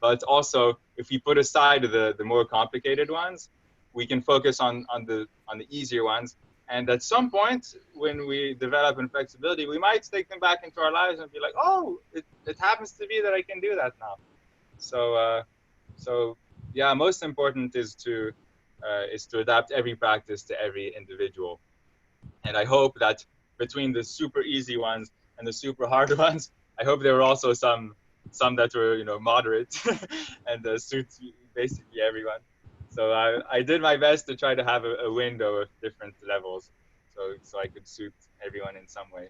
But also, if we put aside the more complicated ones, we can focus on the easier ones. And at some point, when we develop in flexibility, we might take them back into our lives and be like, oh, it happens to be that I can do that now. So yeah, most important is to adapt every practice to every individual. And I hope that between the super easy ones and the super hard ones, I hope there were also some that were moderate and suit basically everyone. So I did my best to try to have a window of different levels, so I could suit everyone in some way.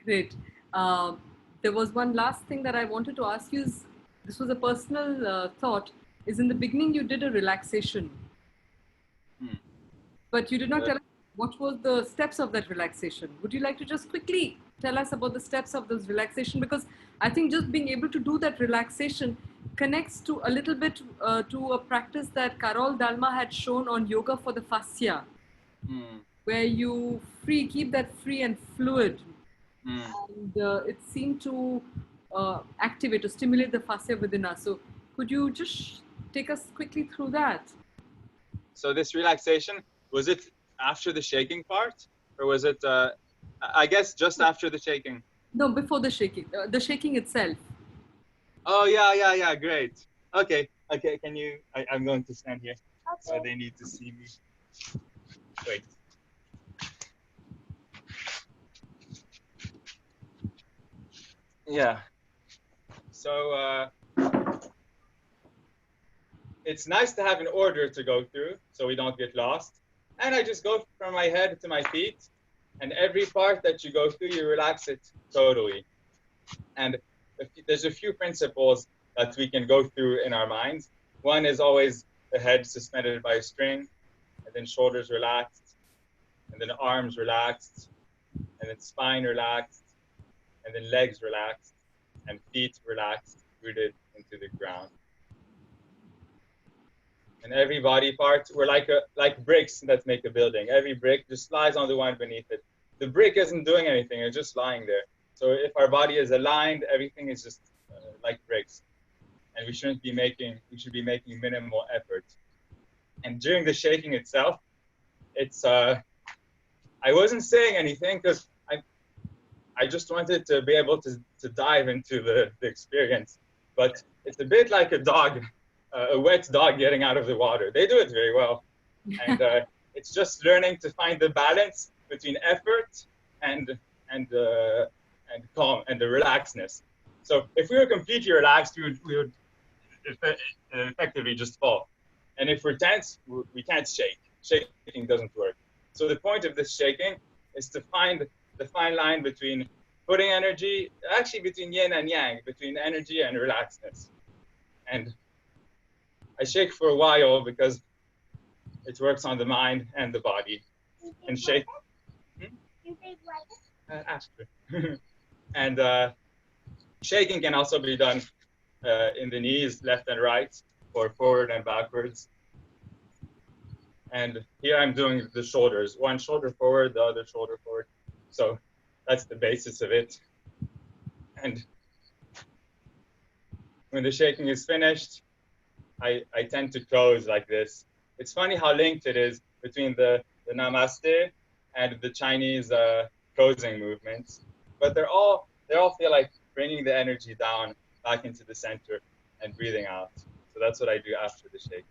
Great. There was one last thing that I wanted to ask you. This was a personal thought. Is in the beginning you did a relaxation, but you did not tell us what was the steps of that relaxation. Would you like to just quickly tell us about the steps of this relaxation? Because I think just being able to do that relaxation connects to a little bit to a practice that Carol Dalma had shown on yoga for the fascia. where you keep that free and fluid. Mm. And it seemed to activate or stimulate the fascia within us. So could you just take us quickly through that? So this relaxation, was it after the shaking part, or was it, I guess, just after the shaking? No, before the shaking itself. Oh, yeah, great. Okay, can you, I'm going to stand here, so they need to see me. Wait. Yeah. So it's nice to have an order to go through so we don't get lost. And I just go from my head to my feet, and every part that you go through, you relax it totally. And there's a few principles that we can go through in our minds. One is always the head suspended by a string, and then shoulders relaxed, and then arms relaxed, and then spine relaxed, and then legs relaxed, and feet relaxed, rooted into the ground. And every body part, we're like bricks that make a building. Every brick just lies on the one beneath it. The brick isn't doing anything; it's just lying there. So if our body is aligned, everything is just like bricks, and we should be making minimal effort. And during the shaking itself, it's I wasn't saying anything because I just wanted to be able to dive into the experience. But it's a bit like a dog, a wet dog getting out of the water. They do it very well. And it's just learning to find the balance between effort and calm and the relaxedness. So if we were completely relaxed, we would effectively just fall. And if we're tense, we can't shake. Shaking doesn't work. So the point of this shaking is to find the fine line between putting energy, actually between yin and yang, between energy and relaxedness. And I shake for a while because it works on the mind and the body. And shake. After. And shaking can also be done in the knees, left and right, or forward and backwards. And here I'm doing the shoulders, one shoulder forward, the other shoulder forward. So that's the basis of it. And when the shaking is finished, I tend to close like this. It's funny how linked it is between the namaste and the Chinese closing movements, but they all feel like bringing the energy down back into the center and breathing out. So that's what I do after the shake.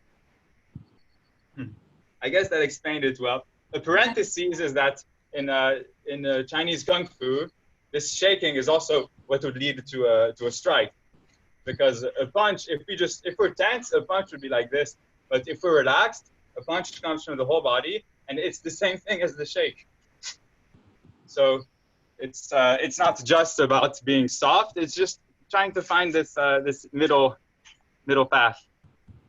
I guess that explained it well. The parentheses is that in Chinese Kung Fu, this shaking is also what would lead to a strike. Because a punch, if we're tense, a punch would be like this. But if we're relaxed, a punch comes from the whole body, and it's the same thing as the shake. So it's not just about being soft. It's just trying to find this middle path,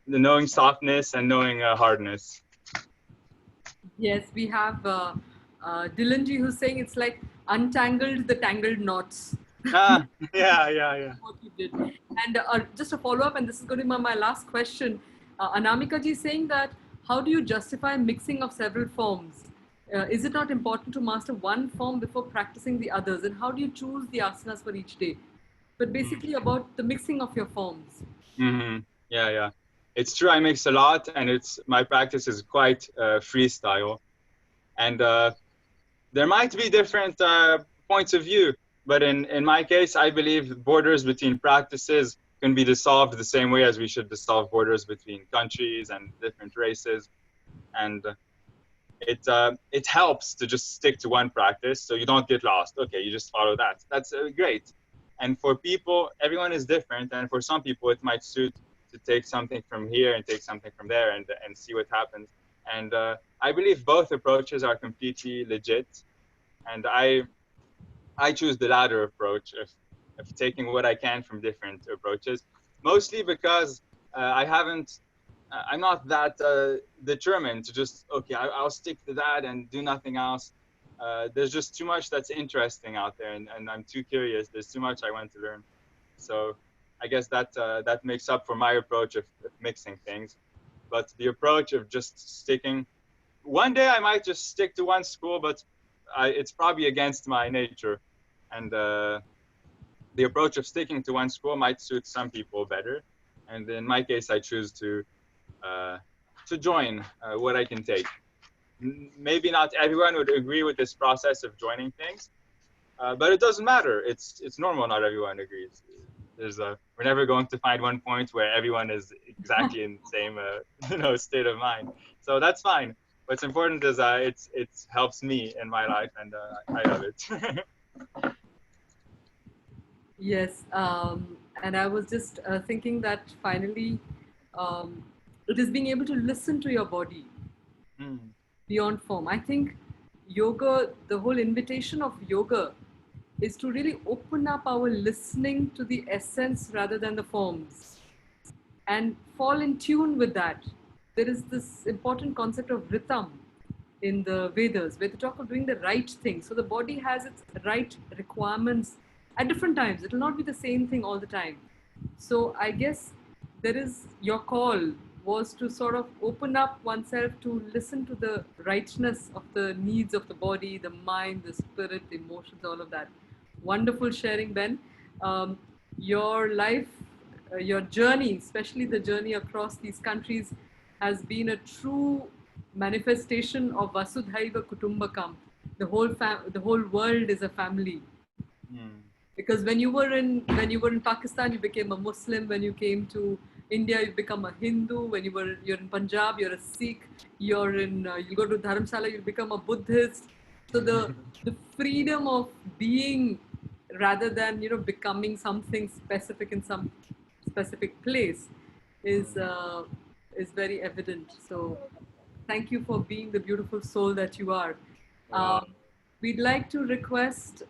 the knowing softness and knowing hardness. Yes, we have Dylanji who's saying it's like untangled the tangled knots. Yeah. What you did. And just a follow-up, and this is going to be my last question. Anamika ji is saying that how do you justify mixing of several forms? Is it not important to master one form before practicing the others? And how do you choose the asanas for each day? But basically about the mixing of your forms. Mm-hmm. Yeah. It's true, I mix a lot, and my practice is quite freestyle. And there might be different points of view, but in my case, I believe borders between practices can be dissolved the same way as we should dissolve borders between countries and different races. And it helps to just stick to one practice so you don't get lost. Okay, you just follow that. That's great. And for people, everyone is different. And for some people, it might suit to take something from here and take something from there and see what happens. And I believe both approaches are completely legit. And I choose the latter approach of taking what I can from different approaches, mostly because I'm not that determined to just, okay, I'll stick to that and do nothing else. There's just too much that's interesting out there, and I'm too curious. There's too much I want to learn. So I guess that makes up for my approach of mixing things. But the approach of just sticking one day I might just stick to one school, but it's probably against my nature. And the approach of sticking to one school might suit some people better. And in my case, I choose to join what I can take. Maybe not everyone would agree with this process of joining things, but it doesn't matter. It's normal. Not everyone agrees. We're never going to find one point where everyone is exactly in the same state of mind. So that's fine. What's important is it helps me in my life, and I love it. Yes, and I was just thinking that finally, it is being able to listen to your body beyond form. I think yoga, the whole invitation of yoga is to really open up our listening to the essence rather than the forms and fall in tune with that. There is this important concept of rhythm in the Vedas where they talk of doing the right thing. So the body has its right requirements at different times. It will not be the same thing all the time. So I guess there is your call was to sort of open up oneself to listen to the rightness of the needs of the body, the mind, the spirit, the emotions, all of that. Wonderful sharing, Ben. Your life, your journey, especially the journey across these countries, has been a true manifestation of Vasudhaiva Kutumbakam. The whole world is a family. Because when you were in Pakistan, you became a Muslim. When you came to India, you become a Hindu. When you're in Punjab, you're a Sikh. You go to Dharamsala, you become a Buddhist. So the freedom of being rather than becoming something specific in some specific place is very evident. So thank you for being the beautiful soul that you are. We'd like to request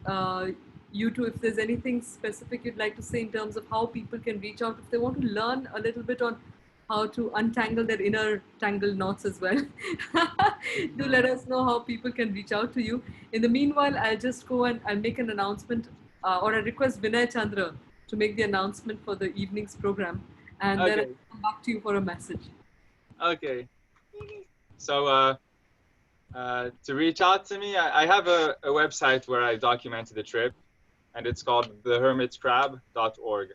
you to, if there's anything specific you'd like to say in terms of how people can reach out, if they want to learn a little bit on how to untangle their inner tangled knots as well. Do let us know how people can reach out to you. In the meanwhile, I'll just go and I'll make an announcement or I request Vinay Chandra to make the announcement for the evening's program, and then I'll come back to you for a message. Okay. So to reach out to me, I have a website where I documented the trip, and it's called thehermitcrab.org.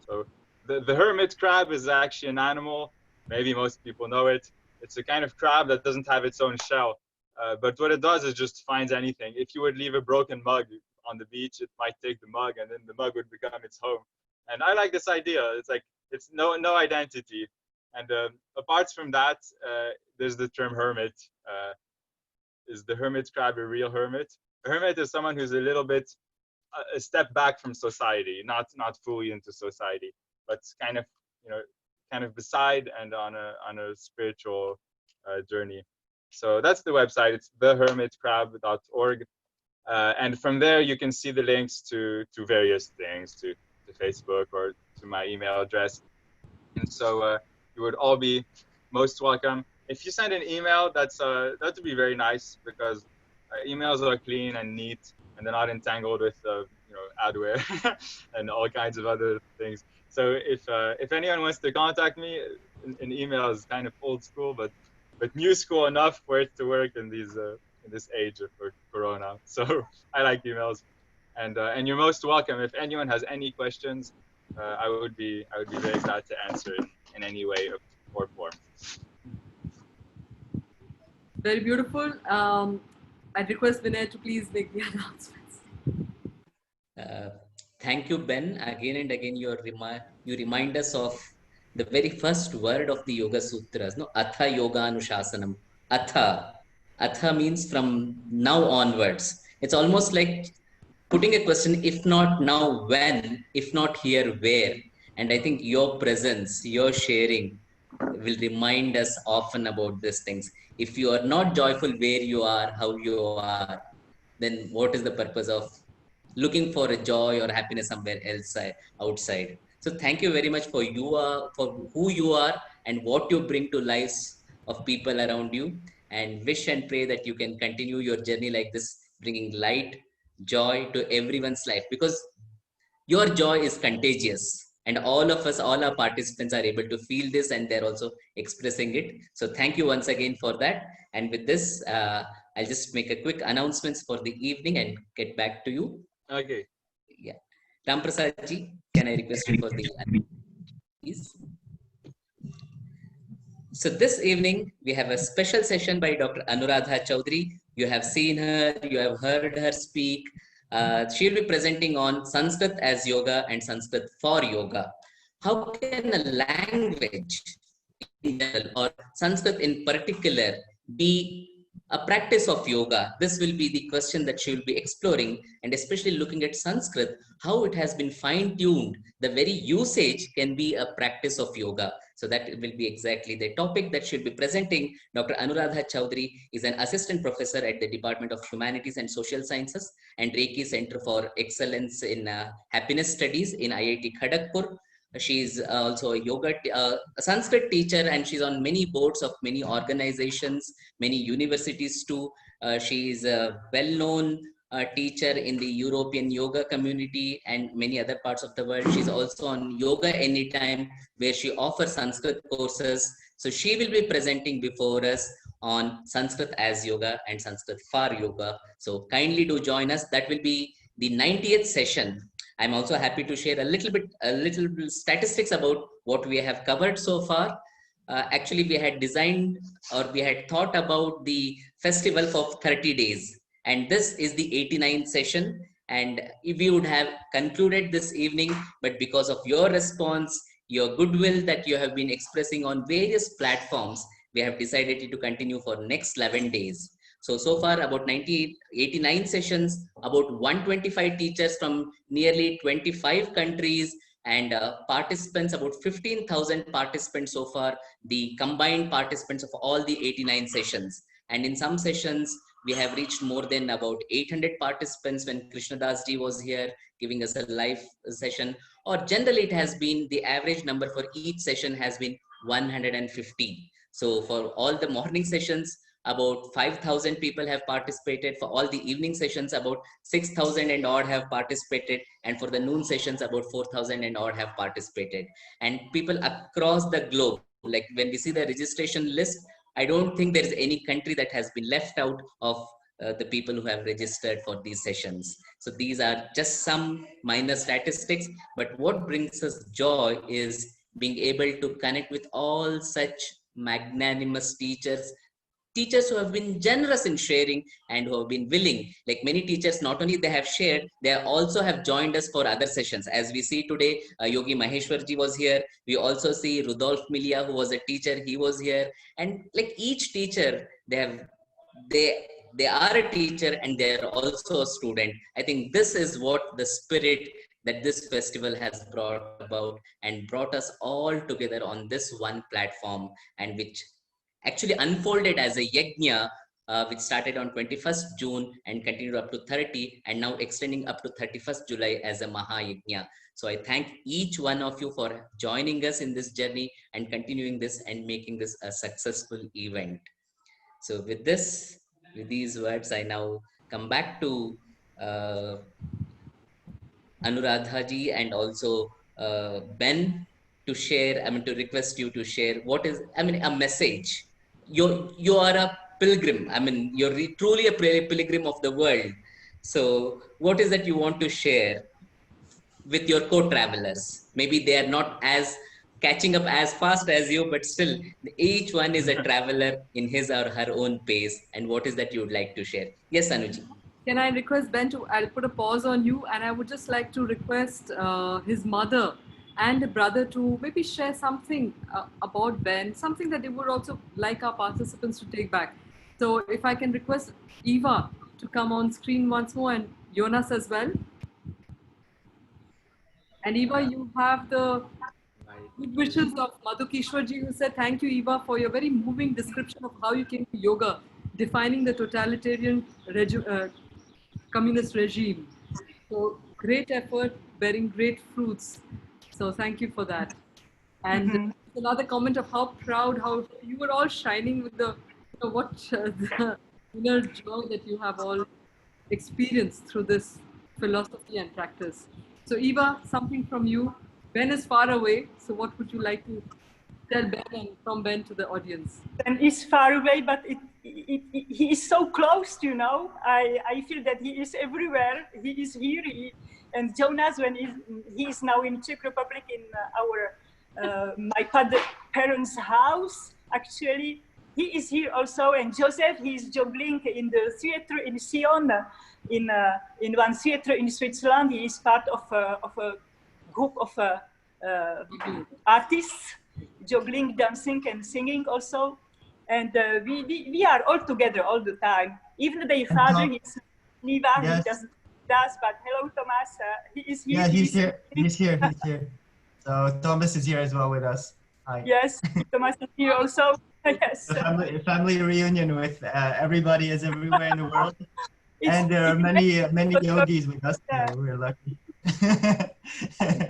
So the hermit crab is actually an animal. Maybe most people know it. It's a kind of crab that doesn't have its own shell. But what it does is just finds anything. If you would leave a broken mug on the beach, it might take the mug, and then the mug would become its home. And I like this idea. It's like it's no identity. And apart from that, there's the term hermit. Is the hermit crab a real hermit? A hermit is someone who's a little bit a step back from society, not fully into society, but kind of beside and on a spiritual journey. So that's the website. It's thehermitcrab.org, and from there you can see the links to various things, to Facebook or to my email address. And so you would all be most welcome. If you send an email, that would be very nice, because emails are clean and neat, and they're not entangled with adware and all kinds of other things. So if anyone wants to contact me, an email is kind of old school, but new school enough for it to work in this age of Corona. So I like emails, and you're most welcome. If anyone has any questions, I would be very glad to answer in any way or form. Very beautiful. I'd request Vinay to please make the announcements. Thank you, Ben. Again and again, you remind us of the very first word of the Yoga Sutras, no? Atha Yoga Anushasanam. Atha means from now onwards. It's almost like putting a question, if not now, when? If not here, where? And I think your presence, your sharing will remind us often about these things. If you are not joyful where you are, how you are, then what is the purpose of looking for a joy or happiness somewhere else outside? So thank you very much for who you are and what you bring to lives of people around you, and wish and pray that you can continue your journey like this, bringing light, joy to everyone's life, because your joy is contagious. And all of us, all our participants are able to feel this, and they're also expressing it. So thank you once again for that. And with this, I'll just make a quick announcements for the evening and get back to you. Okay. Yeah. Ram Prasad ji, can I request you for the please? So this evening, we have a special session by Dr. Anuradha Chaudhary. You have seen her, you have heard her speak. She'll be presenting on Sanskrit as yoga and Sanskrit for yoga. How can a language in general, or Sanskrit in particular, be a practice of yoga? This will be the question that she will be exploring, and especially looking at Sanskrit, how it has been fine-tuned. The very usage can be a practice of yoga. So that will be exactly the topic that she'll be presenting. Dr. Anuradha Chaudhary is an assistant professor at the Department of Humanities and Social Sciences and Reiki Center for Excellence in Happiness Studies in IIT Kharagpur. She's also a Sanskrit teacher, and she's on many boards of many organizations, many universities too. She is a well-known teacher in the European yoga community and many other parts of the world. She's also on Yoga Anytime, where she offers Sanskrit courses. So she will be presenting before us on Sanskrit as yoga and Sanskrit for yoga. So kindly do join us. That will be the 90th session. I'm also happy to share a little bit statistics about what we have covered so far. Actually, we had designed, or we had thought about the festival for 30 days. And this is the 89th session. And if we would have concluded this evening, but because of your response, your goodwill that you have been expressing on various platforms, we have decided to continue for next 11 days. So far about 89 sessions, about 125 teachers from nearly 25 countries, and participants, about 15,000 participants so far, the combined participants of all the 89 sessions. And in some sessions, we have reached more than about 800 participants when Krishnadas ji was here giving us a live session. Or generally, it has been the average number for each session has been 150. So for all the morning sessions, about 5,000 people have participated. For all the evening sessions, about 6,000 and odd have participated. And for the noon sessions, about 4,000 and odd have participated. And people across the globe, like when we see the registration list, I don't think there is any country that has been left out of the people who have registered for these sessions. So these are just some minor statistics, but what brings us joy is being able to connect with all such magnanimous teachers who have been generous in sharing and who have been willing. Like many teachers, not only they have shared, they also have joined us for other sessions. As we see today, Yogi Maheshwarji was here. We also see Rudolf Milia, who was a teacher, he was here. And like each teacher, they are a teacher and they are also a student. I think this is what the spirit that this festival has brought about and brought us all together on this one platform, and which actually unfolded as a yajna, which started on 21st June and continued up to 30, and now extending up to 31st July as a Mahayajna. So I thank each one of you for joining us in this journey and continuing this and making this a successful event. So with these words, I now come back to Anuradha ji and also Ben to share, to request you to share what is, a message. You are a pilgrim. You're truly a pilgrim of the world. So what is that you want to share with your co-travelers? Maybe they are not as catching up as fast as you, but still each one is a traveler in his or her own pace. And what is that you would like to share? Yes, Anuji. Can I request Ben to, I'll put a pause on you, and I would just like to request his mother and brother to maybe share something about Ben, something that they would also like our participants to take back. So if I can request Eva to come on screen once more, and Jonas as well. And Eva, you have the good wishes of Madhu Kishwarji, who said, thank you, Eva, for your very moving description of how you came to yoga, defining the totalitarian communist regime. So great effort, bearing great fruits. So thank you for that. And another comment of how proud, how you were all shining with the, the inner joy that you have all experienced through this philosophy and practice. So Eva, something from you. Ben is far away, so what would you like to tell Ben and from Ben to the audience? And he's far away, but he is so close, you know. I feel that he is everywhere. He is here. And Jonas, when he is now in Czech Republic in my parents' house, actually, he is here also. And Joseph, he is juggling in the theater in Sion, in one theater in Switzerland. He is part of a group of artists, juggling, dancing, and singing also. And we are all together all the time. Even their father, he's Niva, Yes. he doesn't dance, but hello, Thomas. He is here. Yeah, he's here. He's here. He's here. So Thomas is here as well with us. Hi. Yes, Thomas is here also. Yes. A family reunion with everybody is everywhere in the world. And there are many yogis with us. So we're lucky. I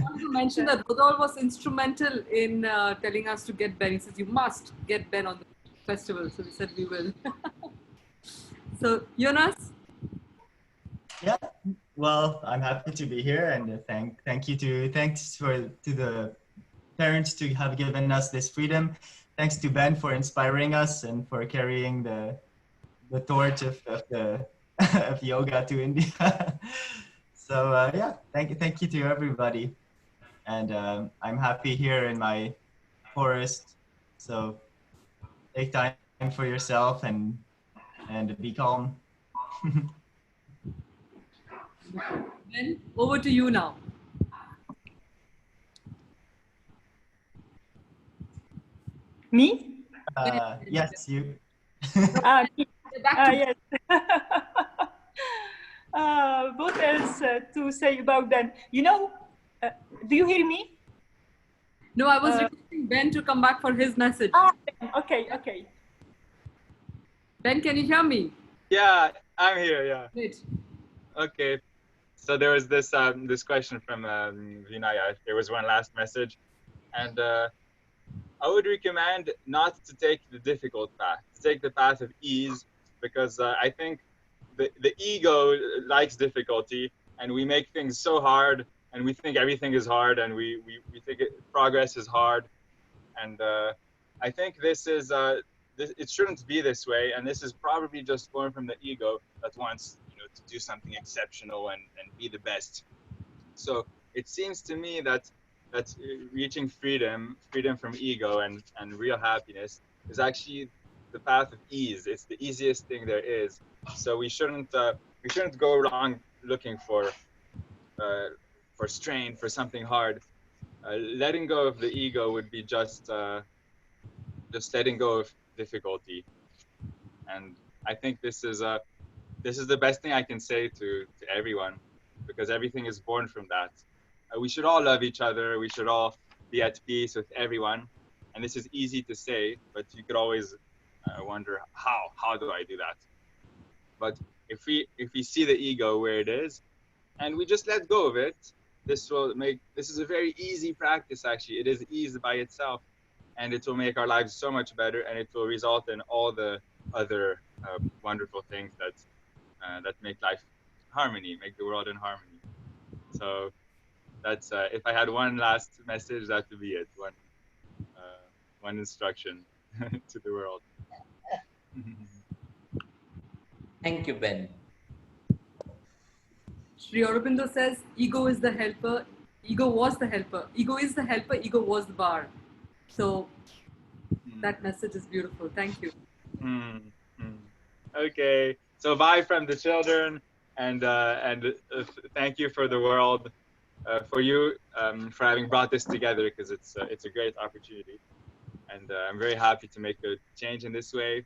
want to mention that Rodolphe was instrumental in telling us to get Ben. He says, you must get Ben on the festival. So we said we will. So Jonas? Yeah, well, I'm happy to be here, and thanks to the parents to have given us this freedom. Thanks to Ben for inspiring us and for carrying the torch of yoga to India. So yeah, thank you to everybody, and I'm happy here in my forest. So take time for yourself and be calm. Ben, over to you now. Me? Yes, you. Me. Back to Yes. What else to say about that? You know, do you hear me? No, I was requesting Ben to come back for his message. Okay. Ben, can you hear me? Yeah, I'm here. Yeah. Great. Okay. So there was this question from Vinaya. There was one last message, and I would recommend not to take the difficult path. To take the path of ease, because I think the ego likes difficulty, and we make things so hard, and we think everything is hard, and we think progress is hard, and I think this is it shouldn't be this way, and this is probably just born from the ego that wants to do something exceptional and be the best. So it seems to me that reaching freedom from ego and real happiness is actually the path of ease. It's the easiest thing there is. So we shouldn't go wrong looking for strain, for something hard. Letting go of the ego would be just letting go of difficulty. And I think this is the best thing I can say to everyone, because everything is born from that. We should all love each other. We should all be at peace with everyone. And this is easy to say, but you could always wonder, how do I do that? But if we see the ego where it is, and we just let go of it, this is a very easy practice. Actually, it is ease by itself, and it will make our lives so much better, and it will result in all the other wonderful things that make life harmony, make the world in harmony. So that's if I had one last message, that would be it. One instruction to the world. Thank you, Ben. Sri Aurobindo says, ego is the helper, ego was the helper. Ego is the helper, ego was the bar. So that message is beautiful. Thank you. Okay. So bye from the children, and thank you for the world, for you, for having brought this together, because it's a great opportunity, and I'm very happy to make a change in this way.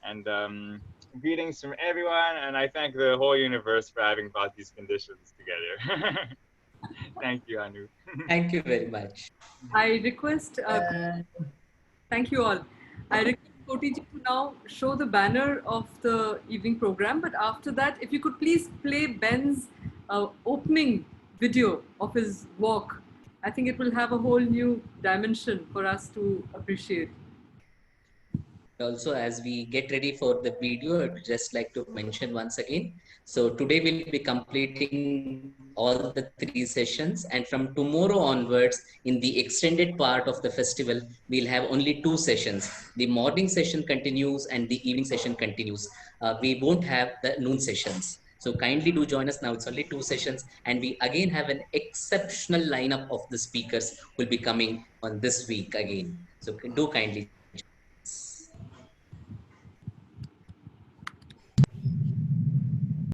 And greetings from everyone, and I thank the whole universe for having brought these conditions together. Thank you, Anu. Thank you very much. I request, thank you all. I request Koti ji to now show the banner of the evening program, but after that, if you could please play Ben's opening video of his walk, I think it will have a whole new dimension for us to appreciate. also, as we get ready for the video, I'd just like to mention once again. So today we'll be completing all the 3 sessions, and from tomorrow onwards, in the extended part of the festival, we'll have only 2 sessions. The morning session continues and the evening session continues. We won't have the noon sessions. So kindly do join us now. It's only 2 sessions, and we again have an exceptional lineup of the speakers who will be coming on this week again. So do kindly